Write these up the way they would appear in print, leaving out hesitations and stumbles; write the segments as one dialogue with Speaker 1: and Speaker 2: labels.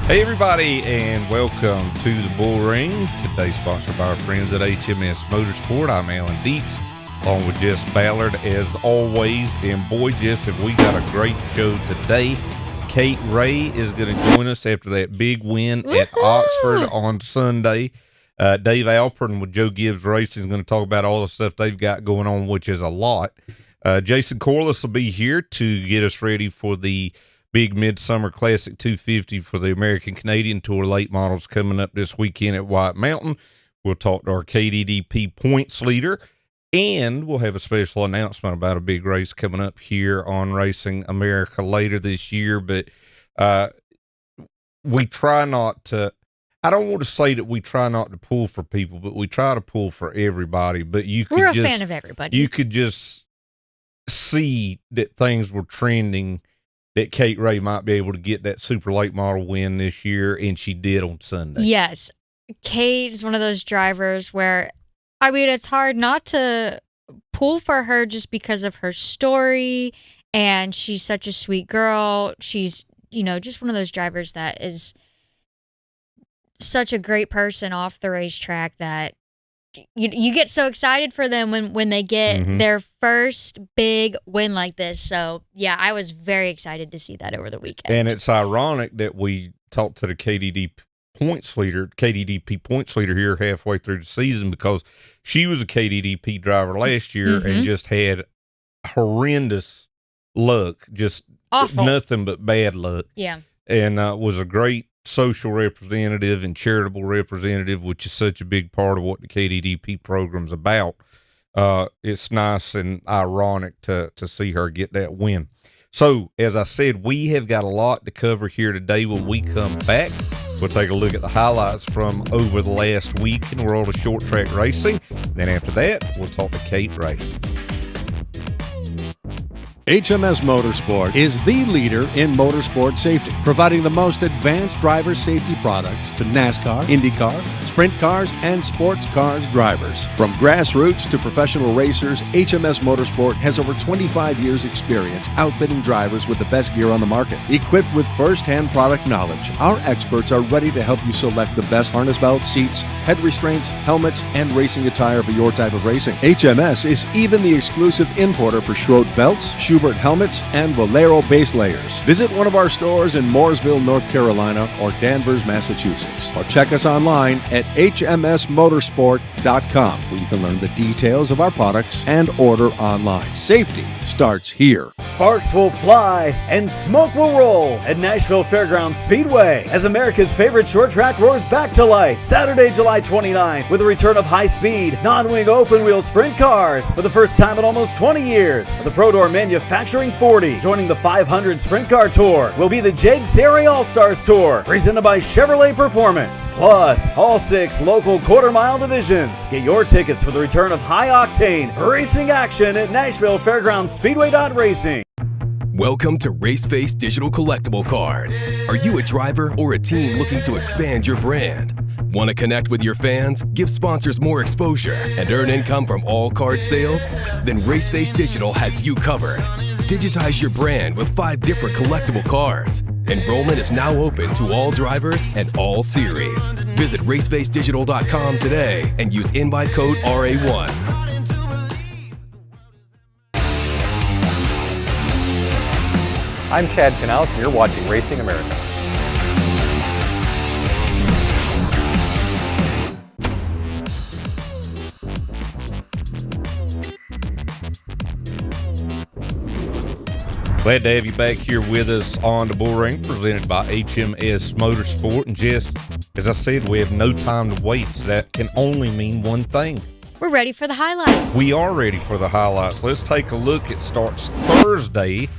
Speaker 1: Hey everybody, and welcome to the Bullring. Today sponsored by our friends at HMS Motorsport. I'm Alan Dietz, along with Jess Ballard as always. And boy, Jess, have we got a great show today. Kate Ray is going to join us after that big win at Oxford on Sunday. Dave Alpern with Joe Gibbs Racing is going to talk about all the stuff they've got going on, which is a lot. Jason Corliss will be here to get us ready for the big Midsummer Classic 250 for the American Canadian Tour late models coming up this weekend at White Mountain. We'll talk to our KDDP points leader, and we'll have a special announcement about a big race coming up here on Racing America later this year. But we try not to, I don't want to say that we try not to pull for people, but we try to pull for everybody. But we're a fan of everybody. You could just see that things were trending, that Kate Ray might be able to get that super late model win this year, and she did on Sunday.
Speaker 2: Yes. Kate is one of those drivers where, I mean, it's hard not to pull for her just because of her story, and she's such a sweet girl. She's, just one of those drivers that is such a great person off the racetrack that you get so excited for them when they get their first big win like this. So, yeah, I was very excited to see that over the weekend.
Speaker 1: And it's ironic that we talked to the KDDP points leader here halfway through the season, because she was a KDDP driver last year and just had horrendous luck, just awful. Nothing but bad luck. Yeah. And was a great social representative and charitable representative, which is such a big part of what the KDDP program's about. It's nice and ironic to see her get that win. So, as I said, we have got a lot to cover here today. When we come back, we'll take a look at the highlights from over the last week in the world of short track racing. Then after that, we'll talk to Kate Ray.
Speaker 3: HMS Motorsport is the leader in motorsport safety, providing the most advanced driver safety products to NASCAR, IndyCar, sprint cars, and sports cars drivers. From grassroots to professional racers, HMS Motorsport has over 25 years' experience outfitting drivers with the best gear on the market. Equipped with first-hand product knowledge, our experts are ready to help you select the best harness belts, seats, head restraints, helmets, and racing attire for your type of racing. HMS is even the exclusive importer for Schroed belts, Schubert helmets, and Valero base layers. Visit one of our stores in Mooresville, North Carolina, or Danvers, Massachusetts, or check us online at hmsmotorsport.com, where you can learn the details of our products and order online. Safety starts here.
Speaker 4: Sparks will fly and smoke will roll at Nashville Fairgrounds Speedway as America's favorite short track roars back to life Saturday, July 29th, with the return of high-speed, non-wing open-wheel sprint cars for the first time in almost 20 years. The Pro Door Manufacturing 40. Joining the 500 Sprint Car Tour will be the Jeg Seri All-Stars Tour, presented by Chevrolet Performance, plus all 6 local quarter-mile divisions. Get your tickets for the return of high-octane racing action at Nashville Fairgrounds Speedway.Racing.
Speaker 5: Welcome to Raceface Digital Collectible Cards. Are you a driver or a team looking to expand your brand? Want to connect with your fans, give sponsors more exposure, and earn income from all card sales? Then Raceface Digital has you covered. Digitize your brand with 5 different collectible cards. Enrollment is now open to all drivers and all series. Visit racefacedigital.com today and use invite code RA1.
Speaker 6: I'm Chad Canals, and you're watching Racing America.
Speaker 1: Glad to have you back here with us on the Bullring, presented by HMS Motorsport. And Jess, as I said, we have no time to wait, so that can only mean one thing.
Speaker 2: We're ready for the highlights.
Speaker 1: We are ready for the highlights. Let's take a look. It starts Thursday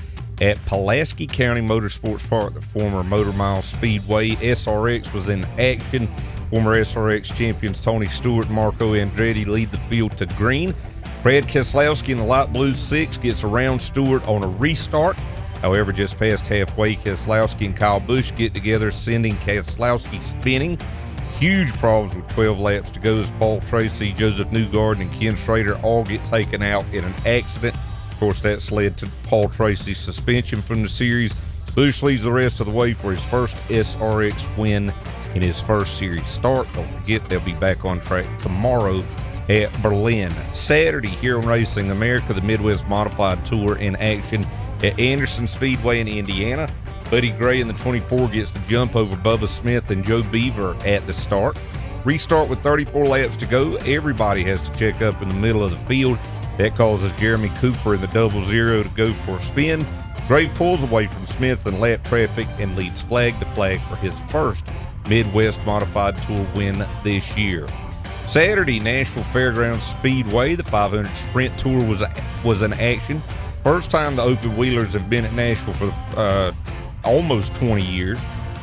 Speaker 1: at Pulaski County Motorsports Park, the former Motor Mile Speedway. SRX was in action. Former SRX champions Tony Stewart and Marco Andretti lead the field to green. Brad Keselowski in the light blue 6 gets around Stewart on a restart. However, just past halfway, Keselowski and Kyle Busch get together, sending Keselowski spinning. Huge problems with 12 laps to go as Paul Tracy, Joseph Newgarden, and Ken Schrader all get taken out in an accident. Of course, that's led to Paul Tracy's suspension from the series. Busch leads the rest of the way for his first SRX win in his first series start. Don't forget, they'll be back on track tomorrow at Berlin. Saturday, here on Racing America, the Midwest Modified Tour in action at Anderson Speedway in Indiana. Buddy Gray in the 24 gets the jump over Bubba Smith and Joe Beaver at the start. Restart with 34 laps to go. Everybody has to check up in the middle of the field. That causes Jeremy Cooper in the 00 to go for a spin. Gray pulls away from Smith in lap traffic and leads flag to flag for his first Midwest Modified Tour win this year. Saturday, Nashville Fairgrounds Speedway, the 500 Sprint Tour was in action. First time the open wheelers have been at Nashville for almost 20 years.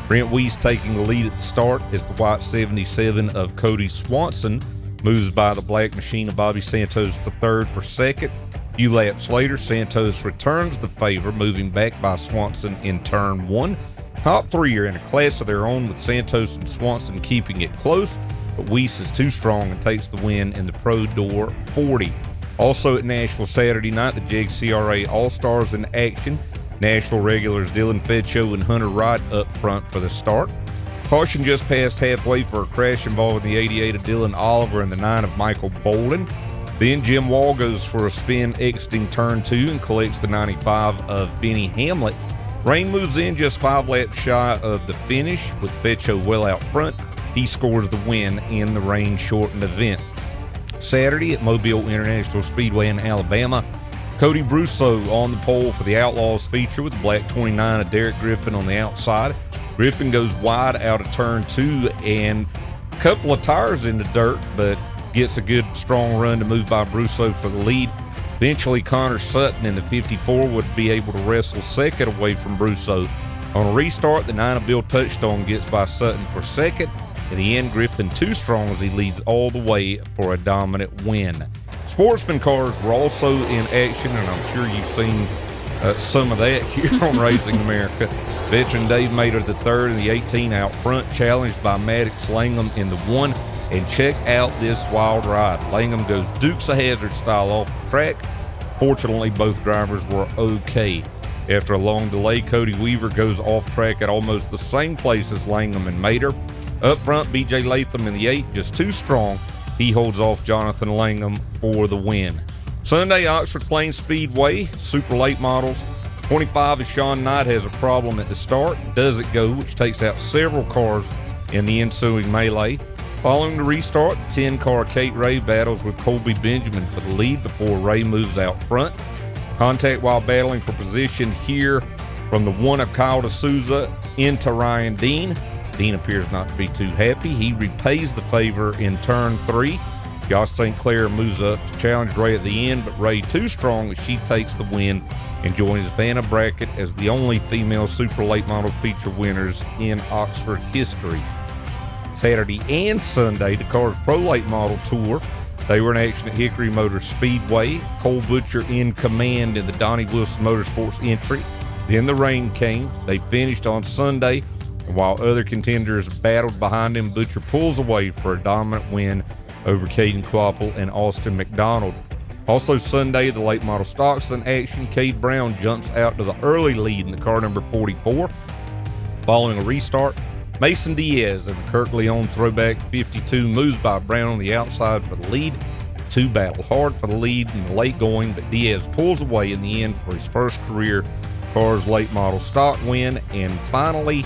Speaker 1: Brent Weiss taking the lead at the start as the white 77 of Cody Swanson moves by the black machine of Bobby Santos III for second. A few laps later, Santos returns the favor, moving back by Swanson in turn 1. Top three are in a class of their own, with Santos and Swanson keeping it close, but Weiss is too strong and takes the win in the Pro Door 40. Also at Nashville Saturday night, the JEG CRA All-Stars in action. Nashville regulars Dylan Fetcho and Hunter Wright up front for the start. Caution just passed halfway for a crash involving the 88 of Dylan Oliver and the 9 of Michael Bolden. Then Jim Wall goes for a spin exiting turn 2 and collects the 95 of Benny Hamlet. Rain moves in just 5 laps shy of the finish, with Fetcho well out front. He scores the win in the rain-shortened event. Saturday at Mobile International Speedway in Alabama, Cody Brousseau on the pole for the Outlaws feature with the black 29 of Derek Griffin on the outside. Griffin goes wide out of turn 2 and a couple of tires in the dirt, but gets a good strong run to move by Brousseau for the lead. Eventually, Connor Sutton in the 54 would be able to wrestle second away from Brousseau. On a restart, the 9 of Bill Touchstone gets by Sutton for second. In the end, Griffin too strong as he leads all the way for a dominant win. Sportsman cars were also in action, and I'm sure you've seen some of that here on Racing America. Veteran Dave Mater III in the 18 out front, challenged by Maddox Langham in the 1. And check out this wild ride. Langham goes Dukes of Hazzard style off the track. Fortunately, both drivers were okay. After a long delay, Cody Weaver goes off track at almost the same place as Langham and Mater. Up front, BJ Latham in the 8, just too strong. He holds off Jonathan Langham for the win. Sunday, Oxford Plains Speedway, super late models. 25 of Sean Knight has a problem at the start. Does it go, which takes out several cars in the ensuing melee. Following the restart, the 10-car Kate Ray battles with Colby Benjamin for the lead before Ray moves out front. Contact while battling for position here from the 1 of Kyle D'Souza into Ryan Dean. Dean appears not to be too happy. He repays the favor in turn 3. Josh St. Clair moves up to challenge Ray at the end, but Ray too strong as she takes the win and joins Vanna Brackett as the only female super late model feature winners in Oxford history. Saturday and Sunday, the Cars Pro Late Model Tour. They were in action at Hickory Motor Speedway. Cole Butcher in command in the Donnie Wilson Motorsports entry. Then the rain came. They finished on Sunday, and while other contenders battled behind him, Butcher pulls away for a dominant win over Caden Quapple and Austin McDonald. Also Sunday, the late model stocks in action. Cade Brown jumps out to the early lead in the car number 44. Following a restart, Mason Diaz in the Kirk Leon throwback 52 moves by Brown on the outside for the lead. Two battle hard for the lead in the late going, but Diaz pulls away in the end for his first career Cars late model stock win. And finally,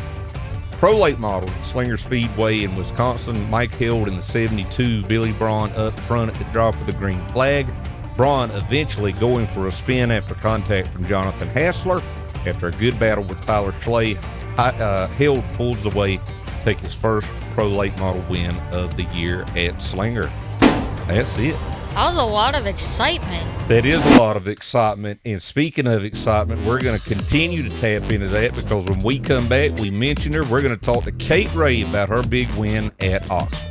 Speaker 1: Pro Late Model at Slinger Speedway in Wisconsin. Mike Held in the 72, Billy Braun up front at the drop of the green flag. Braun eventually going for a spin after contact from Jonathan Hassler. After a good battle with Tyler Schley, Held pulls away to take his first Pro Late Model win of the year at Slinger. That's it.
Speaker 2: That was a lot of excitement.
Speaker 1: That is a lot of excitement. And speaking of excitement, we're going to continue to tap into that because when we come back, we mentioned her. We're going to talk to Kate Ray about her big win at Oxford.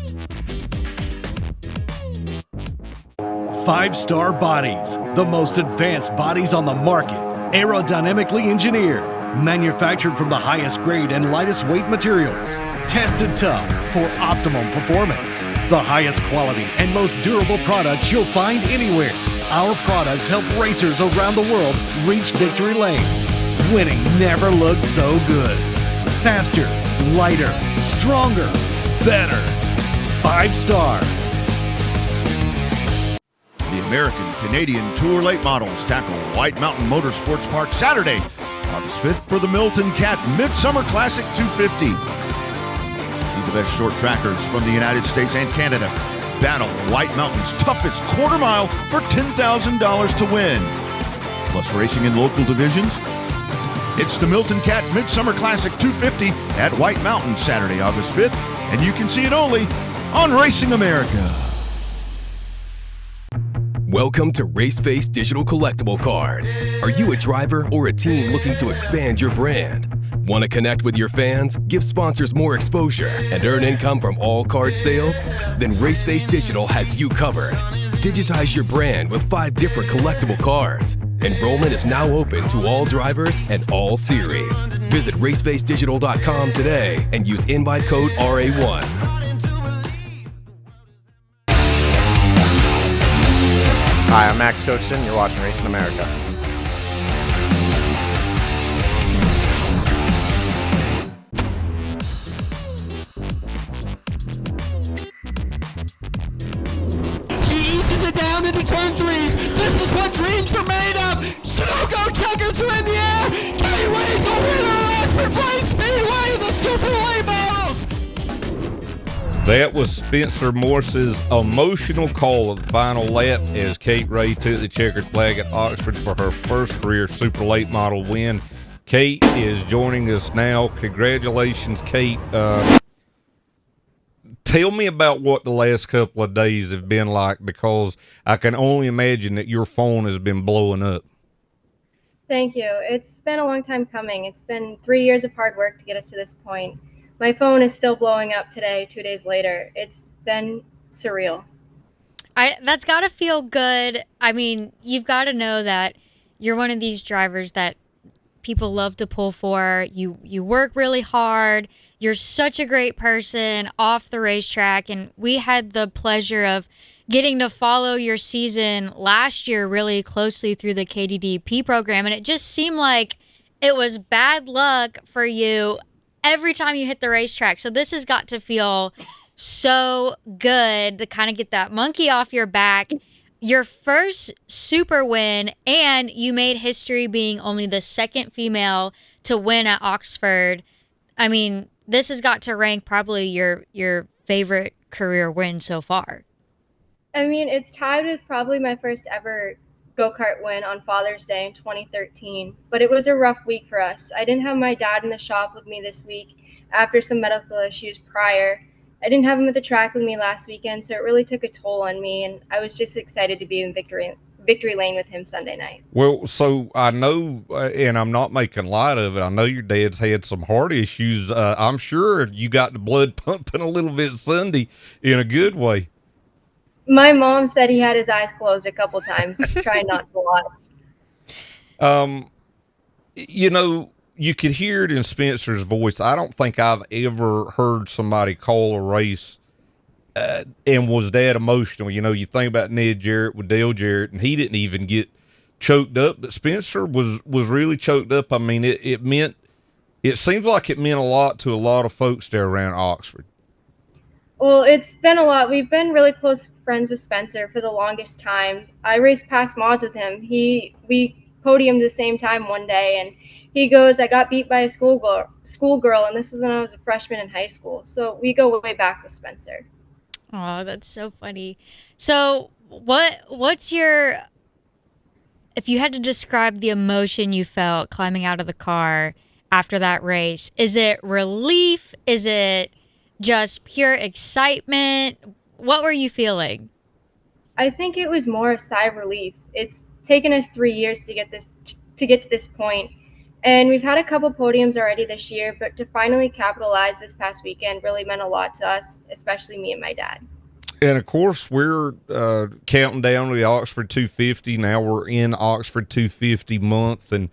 Speaker 7: 5-star bodies, the most advanced bodies on the market, aerodynamically engineered, manufactured from the highest grade and lightest weight materials, tested tough for optimum performance. The highest quality and most durable products you'll find anywhere. Our products help racers around the world reach victory lane. Winning never looked so good. Faster, lighter, stronger, better. 5-star.
Speaker 8: The American Canadian Tour Late Models tackle White Mountain Motorsports Park Saturday, August 5th for the Milton Cat Midsummer Classic 250. See the best short trackers from the United States and Canada battle White Mountain's toughest quarter mile for $10,000 to win. Plus racing in local divisions. It's the Milton Cat Midsummer Classic 250 at White Mountain Saturday, August 5th, and you can see it only on Racing America.
Speaker 5: Welcome to Raceface Digital Collectible Cards. Are you a driver or a team looking to expand your brand? Want to connect with your fans, give sponsors more exposure, and earn income from all card sales? Then Raceface Digital has you covered. Digitize your brand with 5 different collectible cards. Enrollment is now open to all drivers and all series. Visit racefacedigital.com today and use invite code RA1.
Speaker 6: Hi, I'm Max Cookson. You're watching Racing America.
Speaker 9: She eases it down into turn 3s. This is what dreams are made of. Sunoco checkers are in the air. Kay Way's the winner of Ashford Plains Speedway in the Super Late Models.
Speaker 1: That was Spencer Morse's emotional call of the final lap as Kate Ray took the checkered flag at Oxford for her first career Super Late Model win. Kate is joining us now. Congratulations, Kate. Tell me about what the last couple of days have been like, because I can only imagine that your phone has been blowing up.
Speaker 10: Thank you. It's been a long time coming. It's been 3 years of hard work to get us to this point. My phone is still blowing up today, 2 days later. It's been surreal.
Speaker 2: That's got to feel good. I mean, you've got to know that you're one of these drivers that people love to pull for. You work really hard. You're such a great person off the racetrack. And we had the pleasure of getting to follow your season last year really closely through the KDDP program. And it just seemed like it was bad luck for you every time you hit the racetrack. So this has got to feel so good to kind of get that monkey off your back. Your first super win, and you made history being only the second female to win at Oxford. I mean, this has got to rank probably your favorite career win so far.
Speaker 10: I mean, it's tied with probably my first ever go-kart win on Father's Day in 2013, but it was a rough week for us. I didn't have my dad in the shop with me this week after some medical issues prior. I didn't have him at the track with me last weekend, so it really took a toll on me, and I was just excited to be in victory lane with him Sunday night.
Speaker 1: Well, so I know, and I'm not making light of it, I know your dad's had some heart issues. I'm sure you got the blood pumping a little bit Sunday in a good way.
Speaker 10: My mom said he had his eyes closed a couple times, trying not to watch.
Speaker 1: You know, you could hear it in Spencer's voice. I don't think I've ever heard somebody call a race and was that emotional. You know, you think about Ned Jarrett with Dale Jarrett, and he didn't even get choked up, but Spencer was really choked up. I mean, it seems like it meant a lot to a lot of folks there around Oxford.
Speaker 10: Well, it's been a lot. We've been really close friends with Spencer for the longest time. I raced past mods with him. We podiumed the same time one day, and he goes, I got beat by a schoolgirl, and this was when I was a freshman in high school. So we go way back with Spencer.
Speaker 2: Oh, that's so funny. So what's your, if you had to describe the emotion you felt climbing out of the car after that race, is it relief? Is it just pure excitement? What were you feeling?
Speaker 10: I think it was more a sigh of relief. It's taken us 3 years to get to this point, and we've had a couple podiums already this year, but to finally capitalize this past weekend really meant a lot to us, especially me and my dad.
Speaker 1: And of course, we're counting down to the Oxford 250. Now we're in Oxford 250 month, and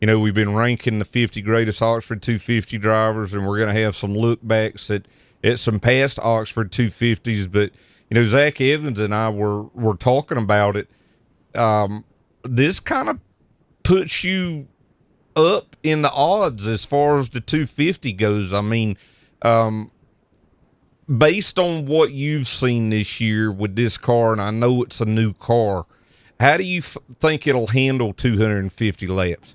Speaker 1: you know, we've been ranking the 50 greatest Oxford 250 drivers, and we're going to have some look backs at some past Oxford 250s. But, you know, Zach Evans and I were talking about it. This kind of puts you up in the odds as far as the 250 goes. I mean, based on what you've seen this year with this car, and I know it's a new car, how do you think it'll handle 250 laps?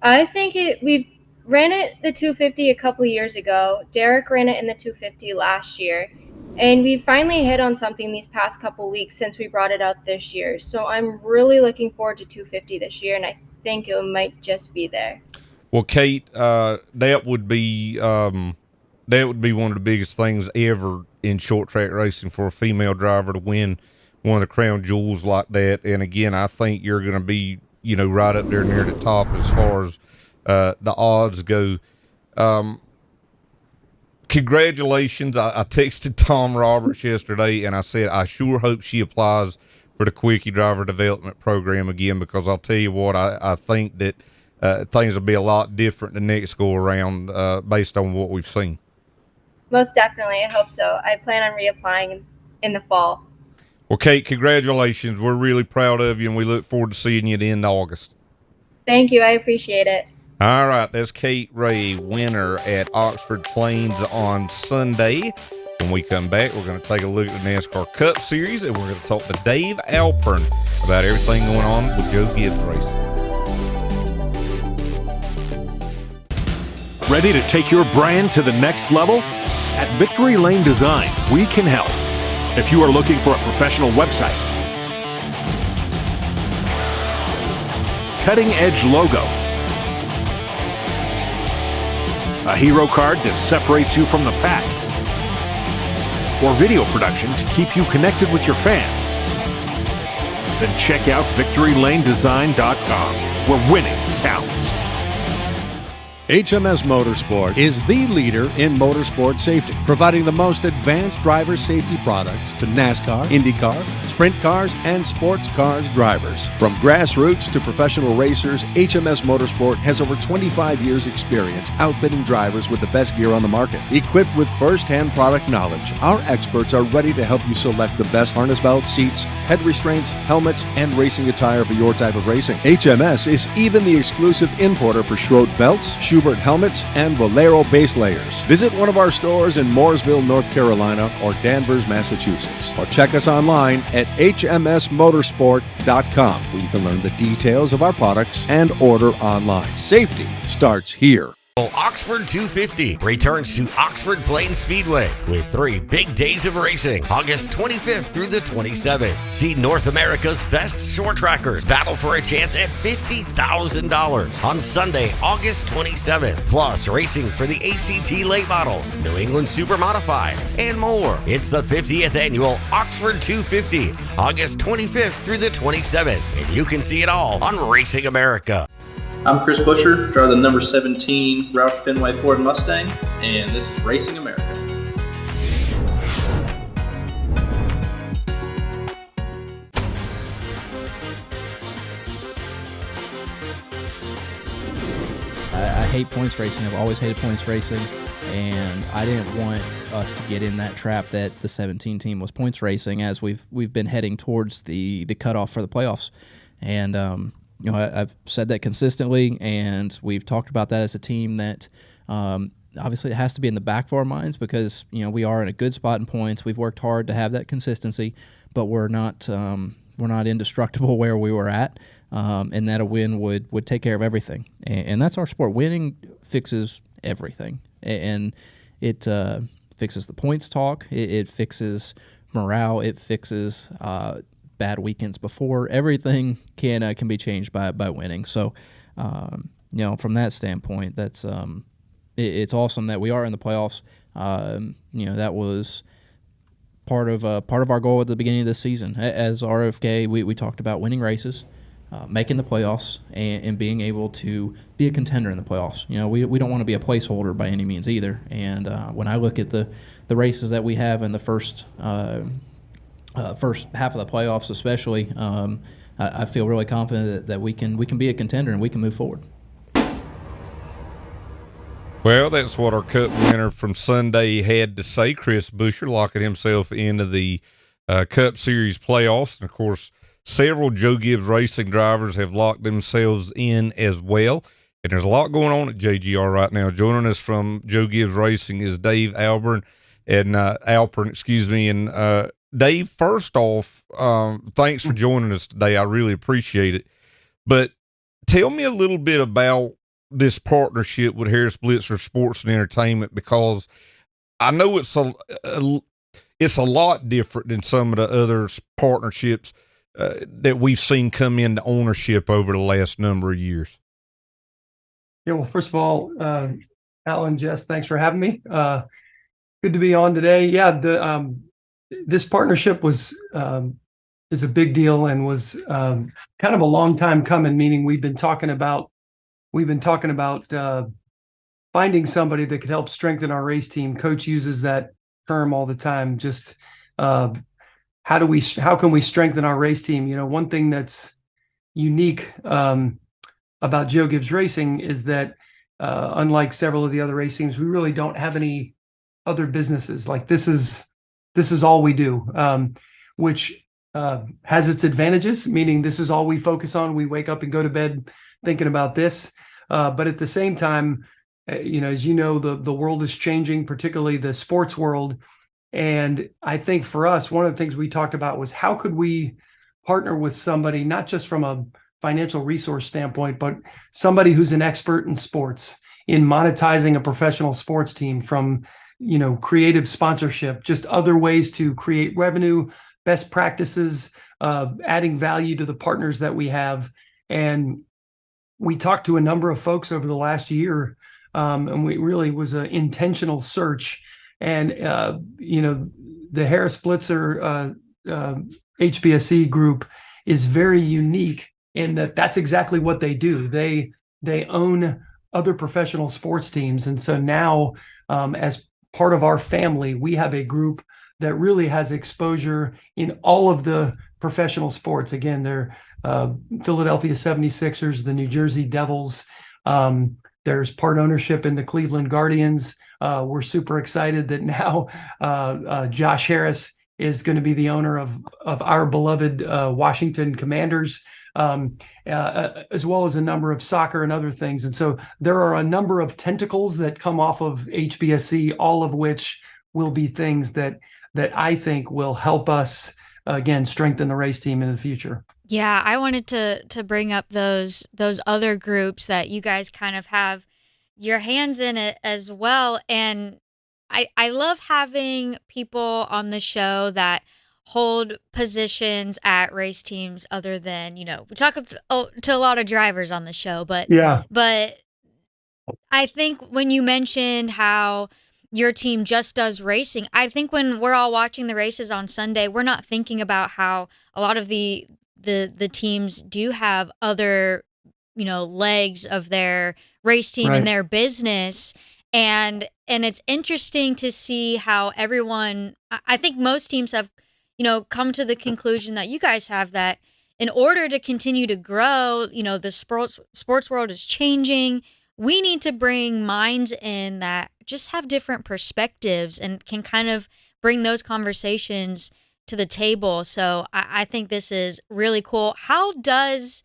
Speaker 10: I think we've ran it the 250 a couple years ago. Derek ran it in the 250 last year. And we finally hit on something these past couple weeks since we brought it out this year. So I'm really looking forward to 250 this year, and I think it might just be there.
Speaker 1: Well, Kate, that would be one of the biggest things ever in short track racing for a female driver to win one of the crown jewels like that. And again, I think you're going to be, right up there near the top as far as the odds go. Congratulations. I texted Tom Roberts yesterday and I said, I sure hope she applies for the Quickie Driver Development Program again, because I'll tell you what, I think that things will be a lot different the next go around based on what we've seen.
Speaker 10: Most definitely. I hope so. I plan on reapplying in the fall.
Speaker 1: Well, Kate, congratulations. We're really proud of you, and we look forward to seeing you at the end of August.
Speaker 10: Thank you. I appreciate it.
Speaker 1: All right, that's Kate Ray, winner at Oxford Plains on Sunday. When we come back, we're going to take a look at the NASCAR Cup Series, and we're going to talk to Dave Alpern about everything going on with Joe Gibbs Racing.
Speaker 7: Ready to take your brand to the next level? At Victory Lane Design, we can help. If you are looking for a professional website, cutting-edge logo, a hero card that separates you from the pack, or video production to keep you connected with your fans, then check out VictoryLaneDesign.com, where winning counts.
Speaker 3: HMS Motorsport is the leader in motorsport safety, providing the most advanced driver safety products to NASCAR, IndyCar, sprint cars, and sports cars drivers. From grassroots to professional racers, HMS Motorsport has over 25 years' experience outfitting drivers with the best gear on the market. Equipped with first-hand product knowledge, our experts are ready to help you select the best harness belts, seats, head restraints, helmets, and racing attire for your type of racing. HMS is even the exclusive importer for Schroed belts, Schubert helmets, and Valero base layers. Visit one of our stores in Mooresville, North Carolina, or Danvers, Massachusetts, or check us online at hmsmotorsport.com, where you can learn the details of our products and order online. Safety starts here.
Speaker 11: Oxford 250 returns to Oxford Plains Speedway with 3 big days of racing, August 25th through the 27th. See North America's best short trackers battle for a chance at $50,000 on Sunday, August 27th. Plus, racing for the ACT late models, New England Super Modifieds, and more. It's the 50th annual Oxford 250, August 25th through the 27th, and you can see it all on Racing America.
Speaker 12: I'm Chris Busher, driver the number 17 Roush Fenway Ford Mustang, and this is Racing America.
Speaker 13: I hate points racing. I've always hated points racing, and I didn't want us to get in that trap that the 17 team was points racing as we've been heading towards the cutoff for the playoffs. And I've said that consistently, and we've talked about that as a team that obviously it has to be in the back of our minds because we are in a good spot in points. We've worked hard to have that consistency, but we're not indestructible where we were at, and that a win would take care of everything. And that's our sport. Winning fixes everything, and it fixes the points talk. It fixes morale. It fixes bad weekends before. Everything can be changed by winning. So, from that standpoint, that's it's awesome that we are in the playoffs. That was part of our goal at the beginning of this season. As RFK, we talked about winning races, making the playoffs, and being able to be a contender in the playoffs. We don't want to be a placeholder by any means either. And when I look at the races that we have in the first half of the playoffs especially, I feel really confident that we can be a contender and we can move forward.
Speaker 1: Well, that's what our Cup winner from Sunday had to say. Chris Busher locking himself into the Cup Series playoffs. And, of course, several Joe Gibbs Racing drivers have locked themselves in as well. And there's a lot going on at JGR right now. Joining us from Joe Gibbs Racing is Dave Alpern, And Dave, first off, thanks for joining us today. I really appreciate it. But tell me a little bit about this partnership with Harris Blitzer Sports and Entertainment, because I know it's a lot different than some of the other partnerships that we've seen come into ownership over the last number of years.
Speaker 14: Yeah, well, first of all, Alan, Jess, thanks for having me. Good to be on today. Yeah, this partnership is a big deal and was kind of a long time coming. Meaning we've been talking about finding somebody that could help strengthen our race team. Coach uses that term all the time. Just how can we strengthen our race team? You know, one thing that's unique about Joe Gibbs Racing is that unlike several of the other race teams, we really don't have any other businesses. Like this is all we do, which has its advantages, meaning this is all we focus on. We wake up and go to bed thinking about this. But at the same time, as you know, the world is changing, particularly the sports world. And I think for us, one of the things we talked about was how could we partner with somebody, not just from a financial resource standpoint, but somebody who's an expert in sports, in monetizing a professional sports team, from, creative sponsorship, just other ways to create revenue, best practices, adding value to the partners that we have. And we talked to a number of folks over the last year, and we really was an intentional search. And, the Harris Blitzer HBSE group is very unique in that that's exactly what they do. They own other professional sports teams. And so now, as part of our family, we have a group that really has exposure in all of the professional sports. Again, they're Philadelphia 76ers, the New Jersey Devils. There's part ownership in the Cleveland Guardians. We're super excited that now Josh Harris is going to be the owner of our beloved Washington Commanders, as well as a number of soccer and other things. And so there are a number of tentacles that come off of HBSE, all of which will be things that I think will help us, again, strengthen the race team in the future.
Speaker 2: Yeah, I wanted to bring up those other groups that you guys kind of have your hands in it as well. And I love having people on the show that hold positions at race teams other than, we talk to a lot of drivers on the show, but I think when you mentioned how your team just does racing, I think when we're all watching the races on Sunday, we're not thinking about how a lot of the teams do have other, legs of their race team and their business. And it's interesting to see how everyone, I think most teams have, come to the conclusion that you guys have, that in order to continue to grow, the sports world is changing. We need to bring minds in that just have different perspectives and can kind of bring those conversations to the table. So I think this is really cool. How does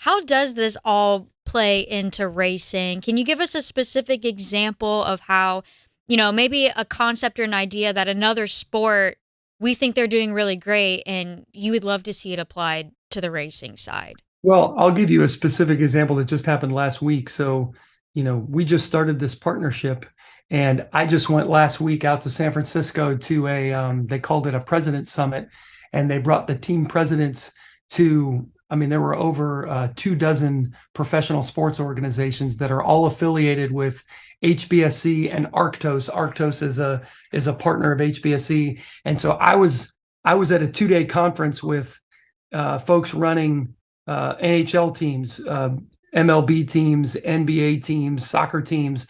Speaker 2: this all play into racing? Can you give us a specific example of how, maybe a concept or an idea that another sport, we think they're doing really great and you would love to see it applied to the racing side?
Speaker 14: Well, I'll give you a specific example that just happened last week. So, we just started this partnership, and I just went last week out to San Francisco to they called it a President's Summit, and they brought the team presidents to, there were over 24 professional sports organizations that are all affiliated with HBSC and Arctos. Arctos is a partner of HBSC. And so I was at a 2-day conference with folks running NHL teams, MLB teams, NBA teams, soccer teams,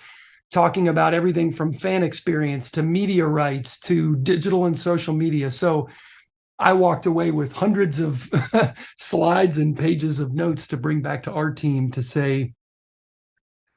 Speaker 14: talking about everything from fan experience to media rights to digital and social media. So I walked away with hundreds of slides and pages of notes to bring back to our team to say,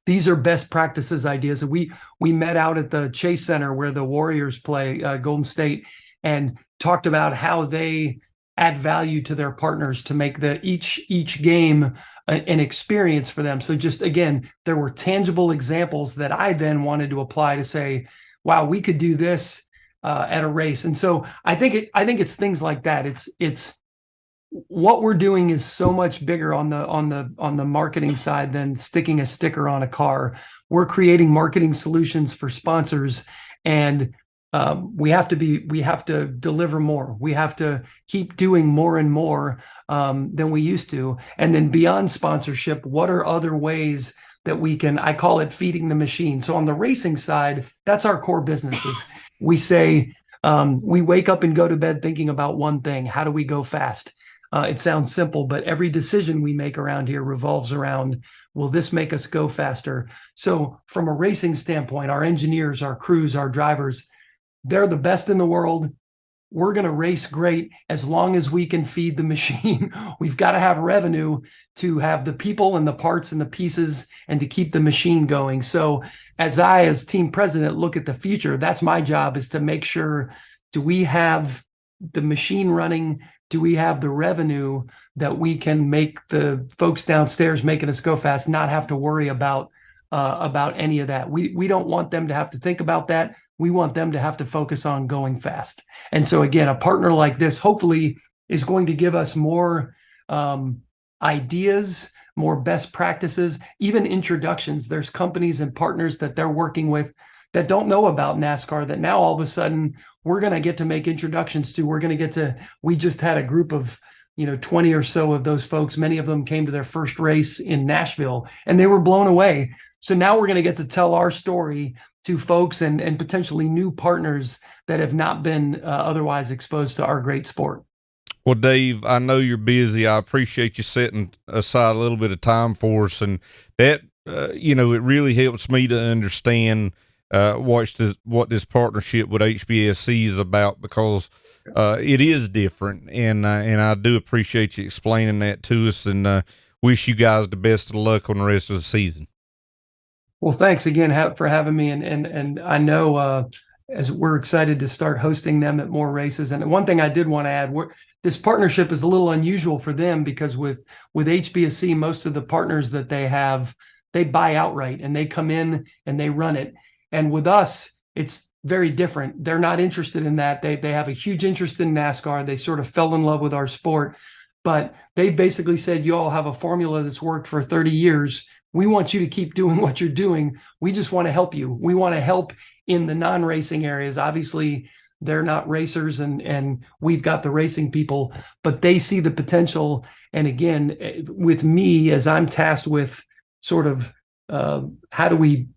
Speaker 14: these are best practices ideas. And we met out at the Chase Center where the Warriors play, Golden State, and talked about how they add value to their partners to make each game an experience for them. So just, again, there were tangible examples that I then wanted to apply to say, wow, we could do this at a race. And so I think it's things like that. It's what we're doing is so much bigger on the marketing side than sticking a sticker on a car. We're creating marketing solutions for sponsors, and we have to deliver more. We have to keep doing more and more than we used to. And then beyond sponsorship, what are other ways that we can, I call it feeding the machine. So on the racing side, that's our core businesses. We say, we wake up and go to bed thinking about one thing: how do we go fast? It sounds simple, but every decision we make around here revolves around, will this make us go faster? So from a racing standpoint, our engineers, our crews, our drivers, they're the best in the world. We're going to race great as long as we can feed the machine. We've got to have revenue to have the people and the parts and the pieces and to keep the machine going. So as team president, look at the future, that's my job, is to make sure, do we have the machine running? Do we have the revenue that we can make the folks downstairs making us go fast not have to worry about any of that? We don't want them to have to think about that. We want them to have to focus on going fast. And so again, a partner like this hopefully is going to give us more ideas, more best practices, even introductions. There's companies and partners that they're working with that don't know about NASCAR that now all of a sudden we're going to get to make introductions to. We just had a group of 20 or so of those folks. Many of them came to their first race in Nashville and they were blown away. So now we're going to get to tell our story to folks and potentially new partners that have not been otherwise exposed to our great sport.
Speaker 1: Well, Dave, I know you're busy. I appreciate you setting aside a little bit of time for us. And that, it really helps me to understand what this partnership with HBSC is about, because it is different. And I do appreciate you explaining that to us, and wish you guys the best of luck on the rest of the season.
Speaker 14: Well, thanks again for having me. And I know as we're excited to start hosting them at more races. And one thing I did want to add, this partnership is a little unusual for them, because with HBSC, most of the partners that they have, they buy outright and they come in and they run it. And with us, it's very different. They're not interested in that. They have a huge interest in NASCAR. They sort of fell in love with our sport, but they basically said, you all have a formula that's worked for 30 years. We want you to keep doing what you're doing. We just want to help you. We want to help in the non-racing areas. Obviously, they're not racers and we've got the racing people, but they see the potential. And again, with me, as I'm tasked with sort of how do we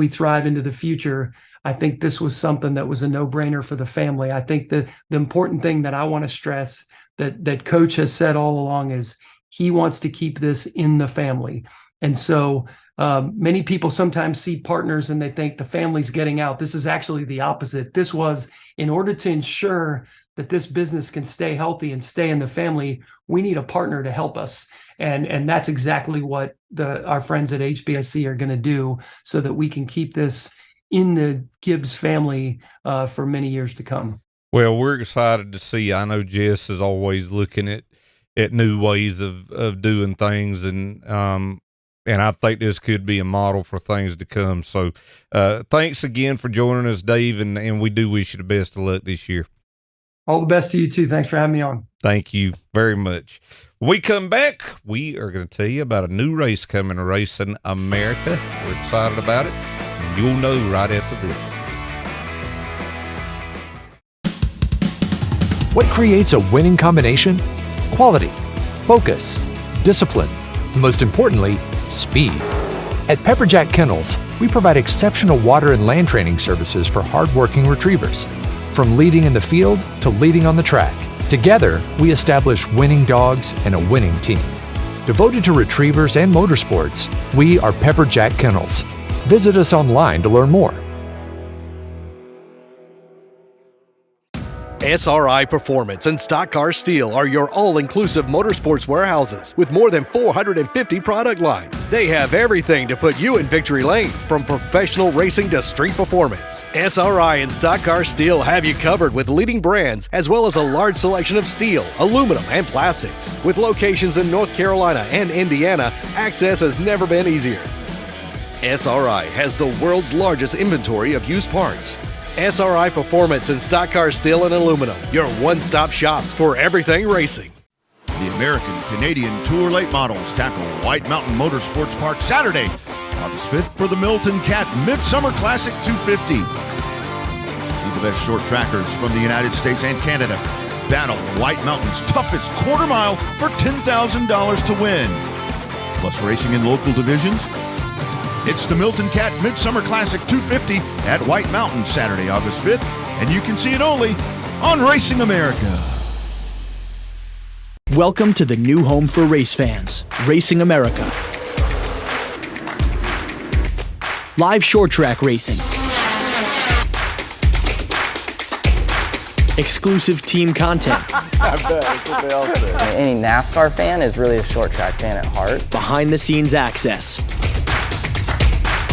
Speaker 14: thrive into the future, I think this was something that was a no-brainer for the family. I think the important thing that I want to stress that Coach has said all along is he wants to keep this in the family. And so many people sometimes see partners and they think the family's getting out. This is actually the opposite. This was, in order to ensure that this business can stay healthy and stay in the family, we need a partner to help us. And that's exactly what our friends at HBSC are going to do, so that we can keep this in the Gibbs family for many years to come.
Speaker 1: Well, we're excited to see. I know Jess is always looking at new ways of doing things, and I think this could be a model for things to come. So thanks again for joining us, Dave, and we do wish you the best of luck this year.
Speaker 14: All the best to you too. Thanks for having me on.
Speaker 1: Thank you very much. When we come back, we are going to tell you about a new race coming to Racing America. We're excited about it, and you'll know right after this.
Speaker 15: What creates a winning combination? Quality, focus, discipline, and most importantly, speed. At Pepperjack Kennels, we provide exceptional water and land training services for hardworking retrievers. From leading in the field to leading on the track, together we establish winning dogs and a winning team. Devoted to retrievers and motorsports, we are Pepperjack Kennels. Visit us online to learn more.
Speaker 7: SRI Performance and Stock Car Steel are your all-inclusive motorsports warehouses with more than 450 product lines. They have everything to put you in victory lane, from professional racing to street performance. SRI and Stock Car Steel have you covered with leading brands as well as a large selection of steel, aluminum, and plastics. With locations in North Carolina and Indiana, access has never been easier. SRI has the world's largest inventory of used parts. SRI Performance and Stock Car Steel and Aluminum, your one-stop shops for everything racing.
Speaker 8: The American Canadian Tour Late Models tackle White Mountain Motorsports Park Saturday, August 5th for the Milton Cat Midsummer Classic 250. See the best short trackers from the United States and Canada battle White Mountain's toughest quarter mile for $10,000 to win. Plus racing in local divisions. It's the Milton Cat Midsummer Classic 250 at White Mountain Saturday, August 5th, and you can see it only on Racing America.
Speaker 16: Welcome to the new home for race fans, Racing America. Live short track racing. Exclusive team content.
Speaker 6: I bet. That's what they all say. Any NASCAR fan is really a short track fan at heart.
Speaker 16: Behind the scenes access.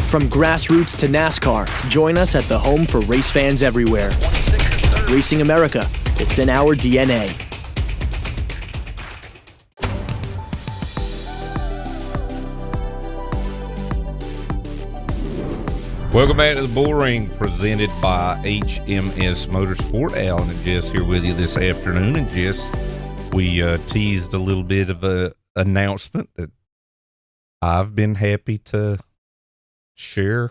Speaker 16: From grassroots to NASCAR, join us at the home for race fans everywhere. Racing America, it's in our DNA.
Speaker 1: Welcome back to the Bullring, presented by HMS Motorsport. Alan and Jess here with you this afternoon. And Jess, we teased a little bit of a announcement that I've been happy to share,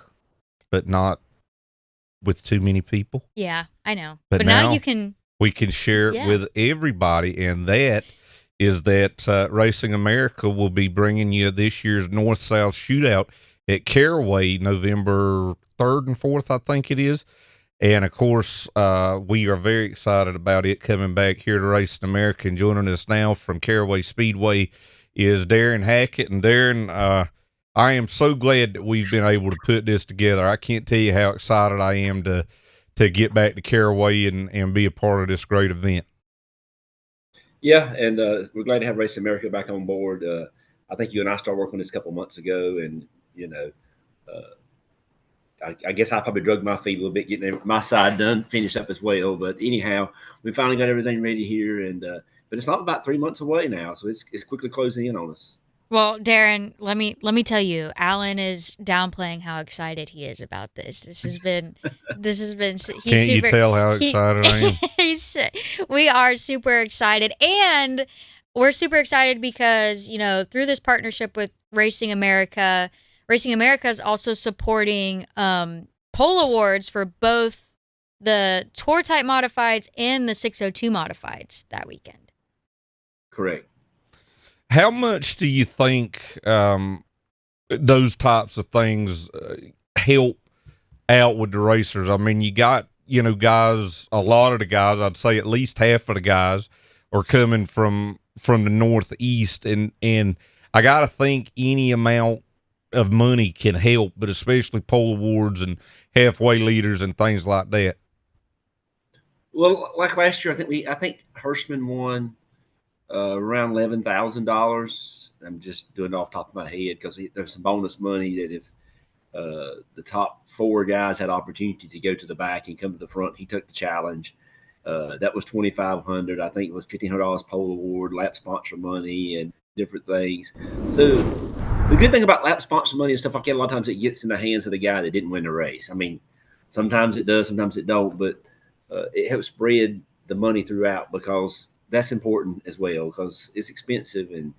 Speaker 1: but not with too many people.
Speaker 2: Yeah, I know.
Speaker 1: But
Speaker 2: now you can.
Speaker 1: We can share it with everybody, and that is that Racing America will be bringing you this year's North-South Shootout at Caraway, November 3rd and 4th, I think it is. And, of course, we are very excited about it coming back here to Racing America. And joining us now from Caraway Speedway is Darren Hackett. And, Darren, I am so glad that we've been able to put this together. I can't tell you how excited I am to get back to Caraway and be a part of this great event.
Speaker 17: Yeah, and we're glad to have Racing America back on board. I think you and I started working on this a couple months ago, and, you know, I guess I probably drugged my feet a little bit getting my side done, finished up as well. But anyhow, we finally got everything ready here, and but it's not about 3 months away now, so it's quickly closing in on us.
Speaker 2: Well, Darren, let me tell you, Alan is downplaying how excited he is about this. This has been.
Speaker 1: Can't you tell how excited I am?
Speaker 2: We are super excited, and we're super excited because, you know, through this partnership with Racing America is also supporting pole awards for both the Tour Type Modifieds and the 602 Modifieds that weekend.
Speaker 17: Correct.
Speaker 1: How much do you think those types of things help out with the racers? I mean, you got, you know, guys, a lot of the guys, I'd say at least half of the guys are coming from the Northeast, and I got to think any amount of money can help, but especially pole awards and halfway leaders and things like that.
Speaker 17: Well, like last year, I think Hirschman won around $11,000. I'm just doing it off the top of my head because there's some bonus money that if the top 4 guys had opportunity to go to the back and come to the front, he took the challenge. That was $2,500. I think it was $1,500 pole award, lap sponsor money, and different things. So the good thing about lap sponsor money and stuff like that, a lot of times it gets in the hands of the guy that didn't win the race. I mean, sometimes it does, sometimes it don't, but it helps spread the money throughout, because that's important as well, because it's expensive and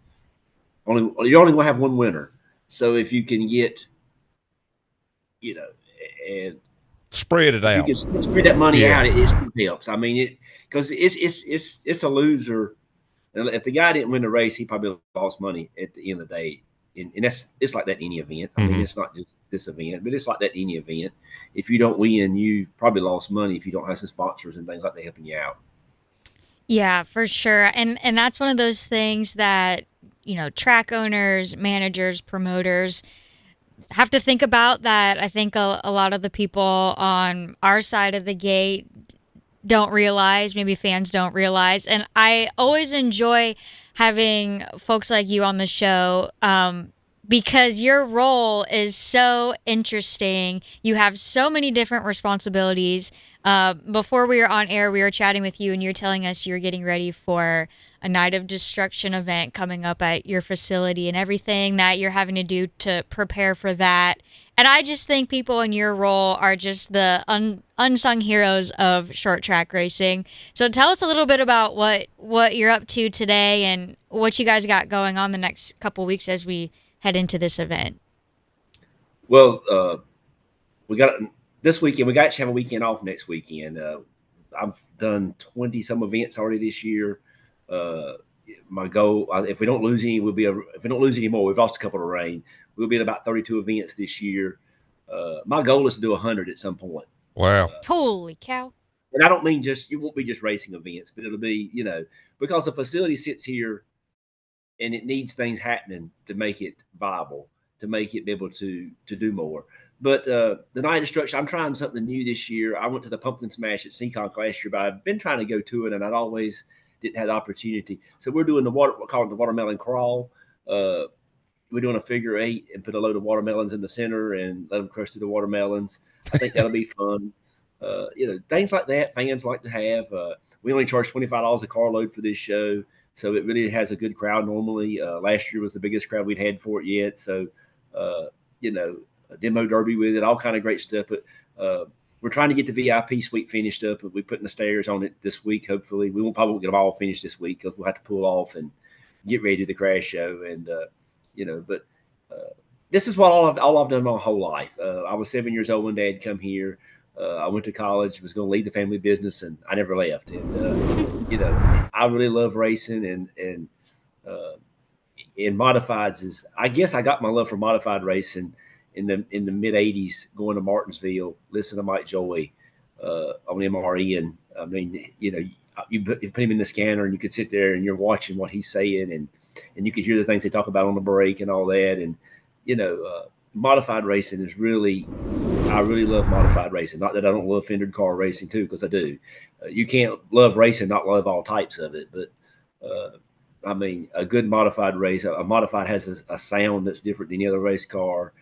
Speaker 17: you're only going to have one winner. So if you can get, you know, and
Speaker 1: spread it out,
Speaker 17: you can spread that money out, it helps. I mean, because it's a loser. If the guy didn't win the race, he probably lost money at the end of the day. And it's like that in any event. I mean, it's not just this event, but it's like that in any event. If you don't win, you probably lost money if you don't have some sponsors and things like that helping you out.
Speaker 2: Yeah, for sure. And that's one of those things that, you know, track owners, managers, promoters have to think about. That I think a lot of the people on our side of the gate don't realize, maybe fans don't realize. And I always enjoy having folks like you on the show because your role is so interesting. You have so many different responsibilities. Before we were on air, we were chatting with you and you're telling us you're getting ready for a Night of Destruction event coming up at your facility and everything that you're having to do to prepare for that. And I just think people in your role are just the unsung heroes of short track racing. So tell us a little bit about what you're up to today and what you guys got going on the next couple weeks as we head into this event.
Speaker 17: Well, we got this weekend. We got to have a weekend off next weekend. I've done 20 some events already this year. My goal, if we don't lose any, if we don't lose any more, we've lost a couple of rain. We'll be at about 32 events this year. My goal is to do 100 at some point.
Speaker 1: Wow.
Speaker 2: Holy cow.
Speaker 17: And I don't mean it won't be just racing events, but it'll be, because the facility sits here and it needs things happening to make it viable, to make it be able to do more. But the Night of Destruction, I'm trying something new this year. I went to the Pumpkin Smash at Seekonk last year, but I've been trying to go to it, and I'd always didn't have the opportunity. So we're doing we're calling it the watermelon crawl. We're doing a figure 8 and put a load of watermelons in the center and let them crush through the watermelons. I think that'll be fun. Things like that fans like to have. We only charge $25 a car load for this show, so it really has a good crowd normally. Last year was the biggest crowd we'd had for it yet. So, a demo derby with it, all kind of great stuff. But we're trying to get the VIP suite finished up. We're putting the stairs on it this week, hopefully. We probably won't get them all finished this week because we'll have to pull off and get ready to do the crash show. And, but this is what all I've done my whole life. I was 7 years old when Dad come here. I went to college, was going to lead the family business, and I never left. And, I really love racing and modifieds I guess I got my love for modified racing in the mid 80s, going to Martinsville, listen to Mike Joy on MRE. And I mean, you put him in the scanner and you could sit there and you're watching what he's saying and you could hear the things they talk about on the break and all that. And, modified racing is I really love modified racing. Not that I don't love fendered car racing too, because I do. You can't love racing, not love all types of it. But I mean, a good modified race, a modified has a sound that's different than any other race car.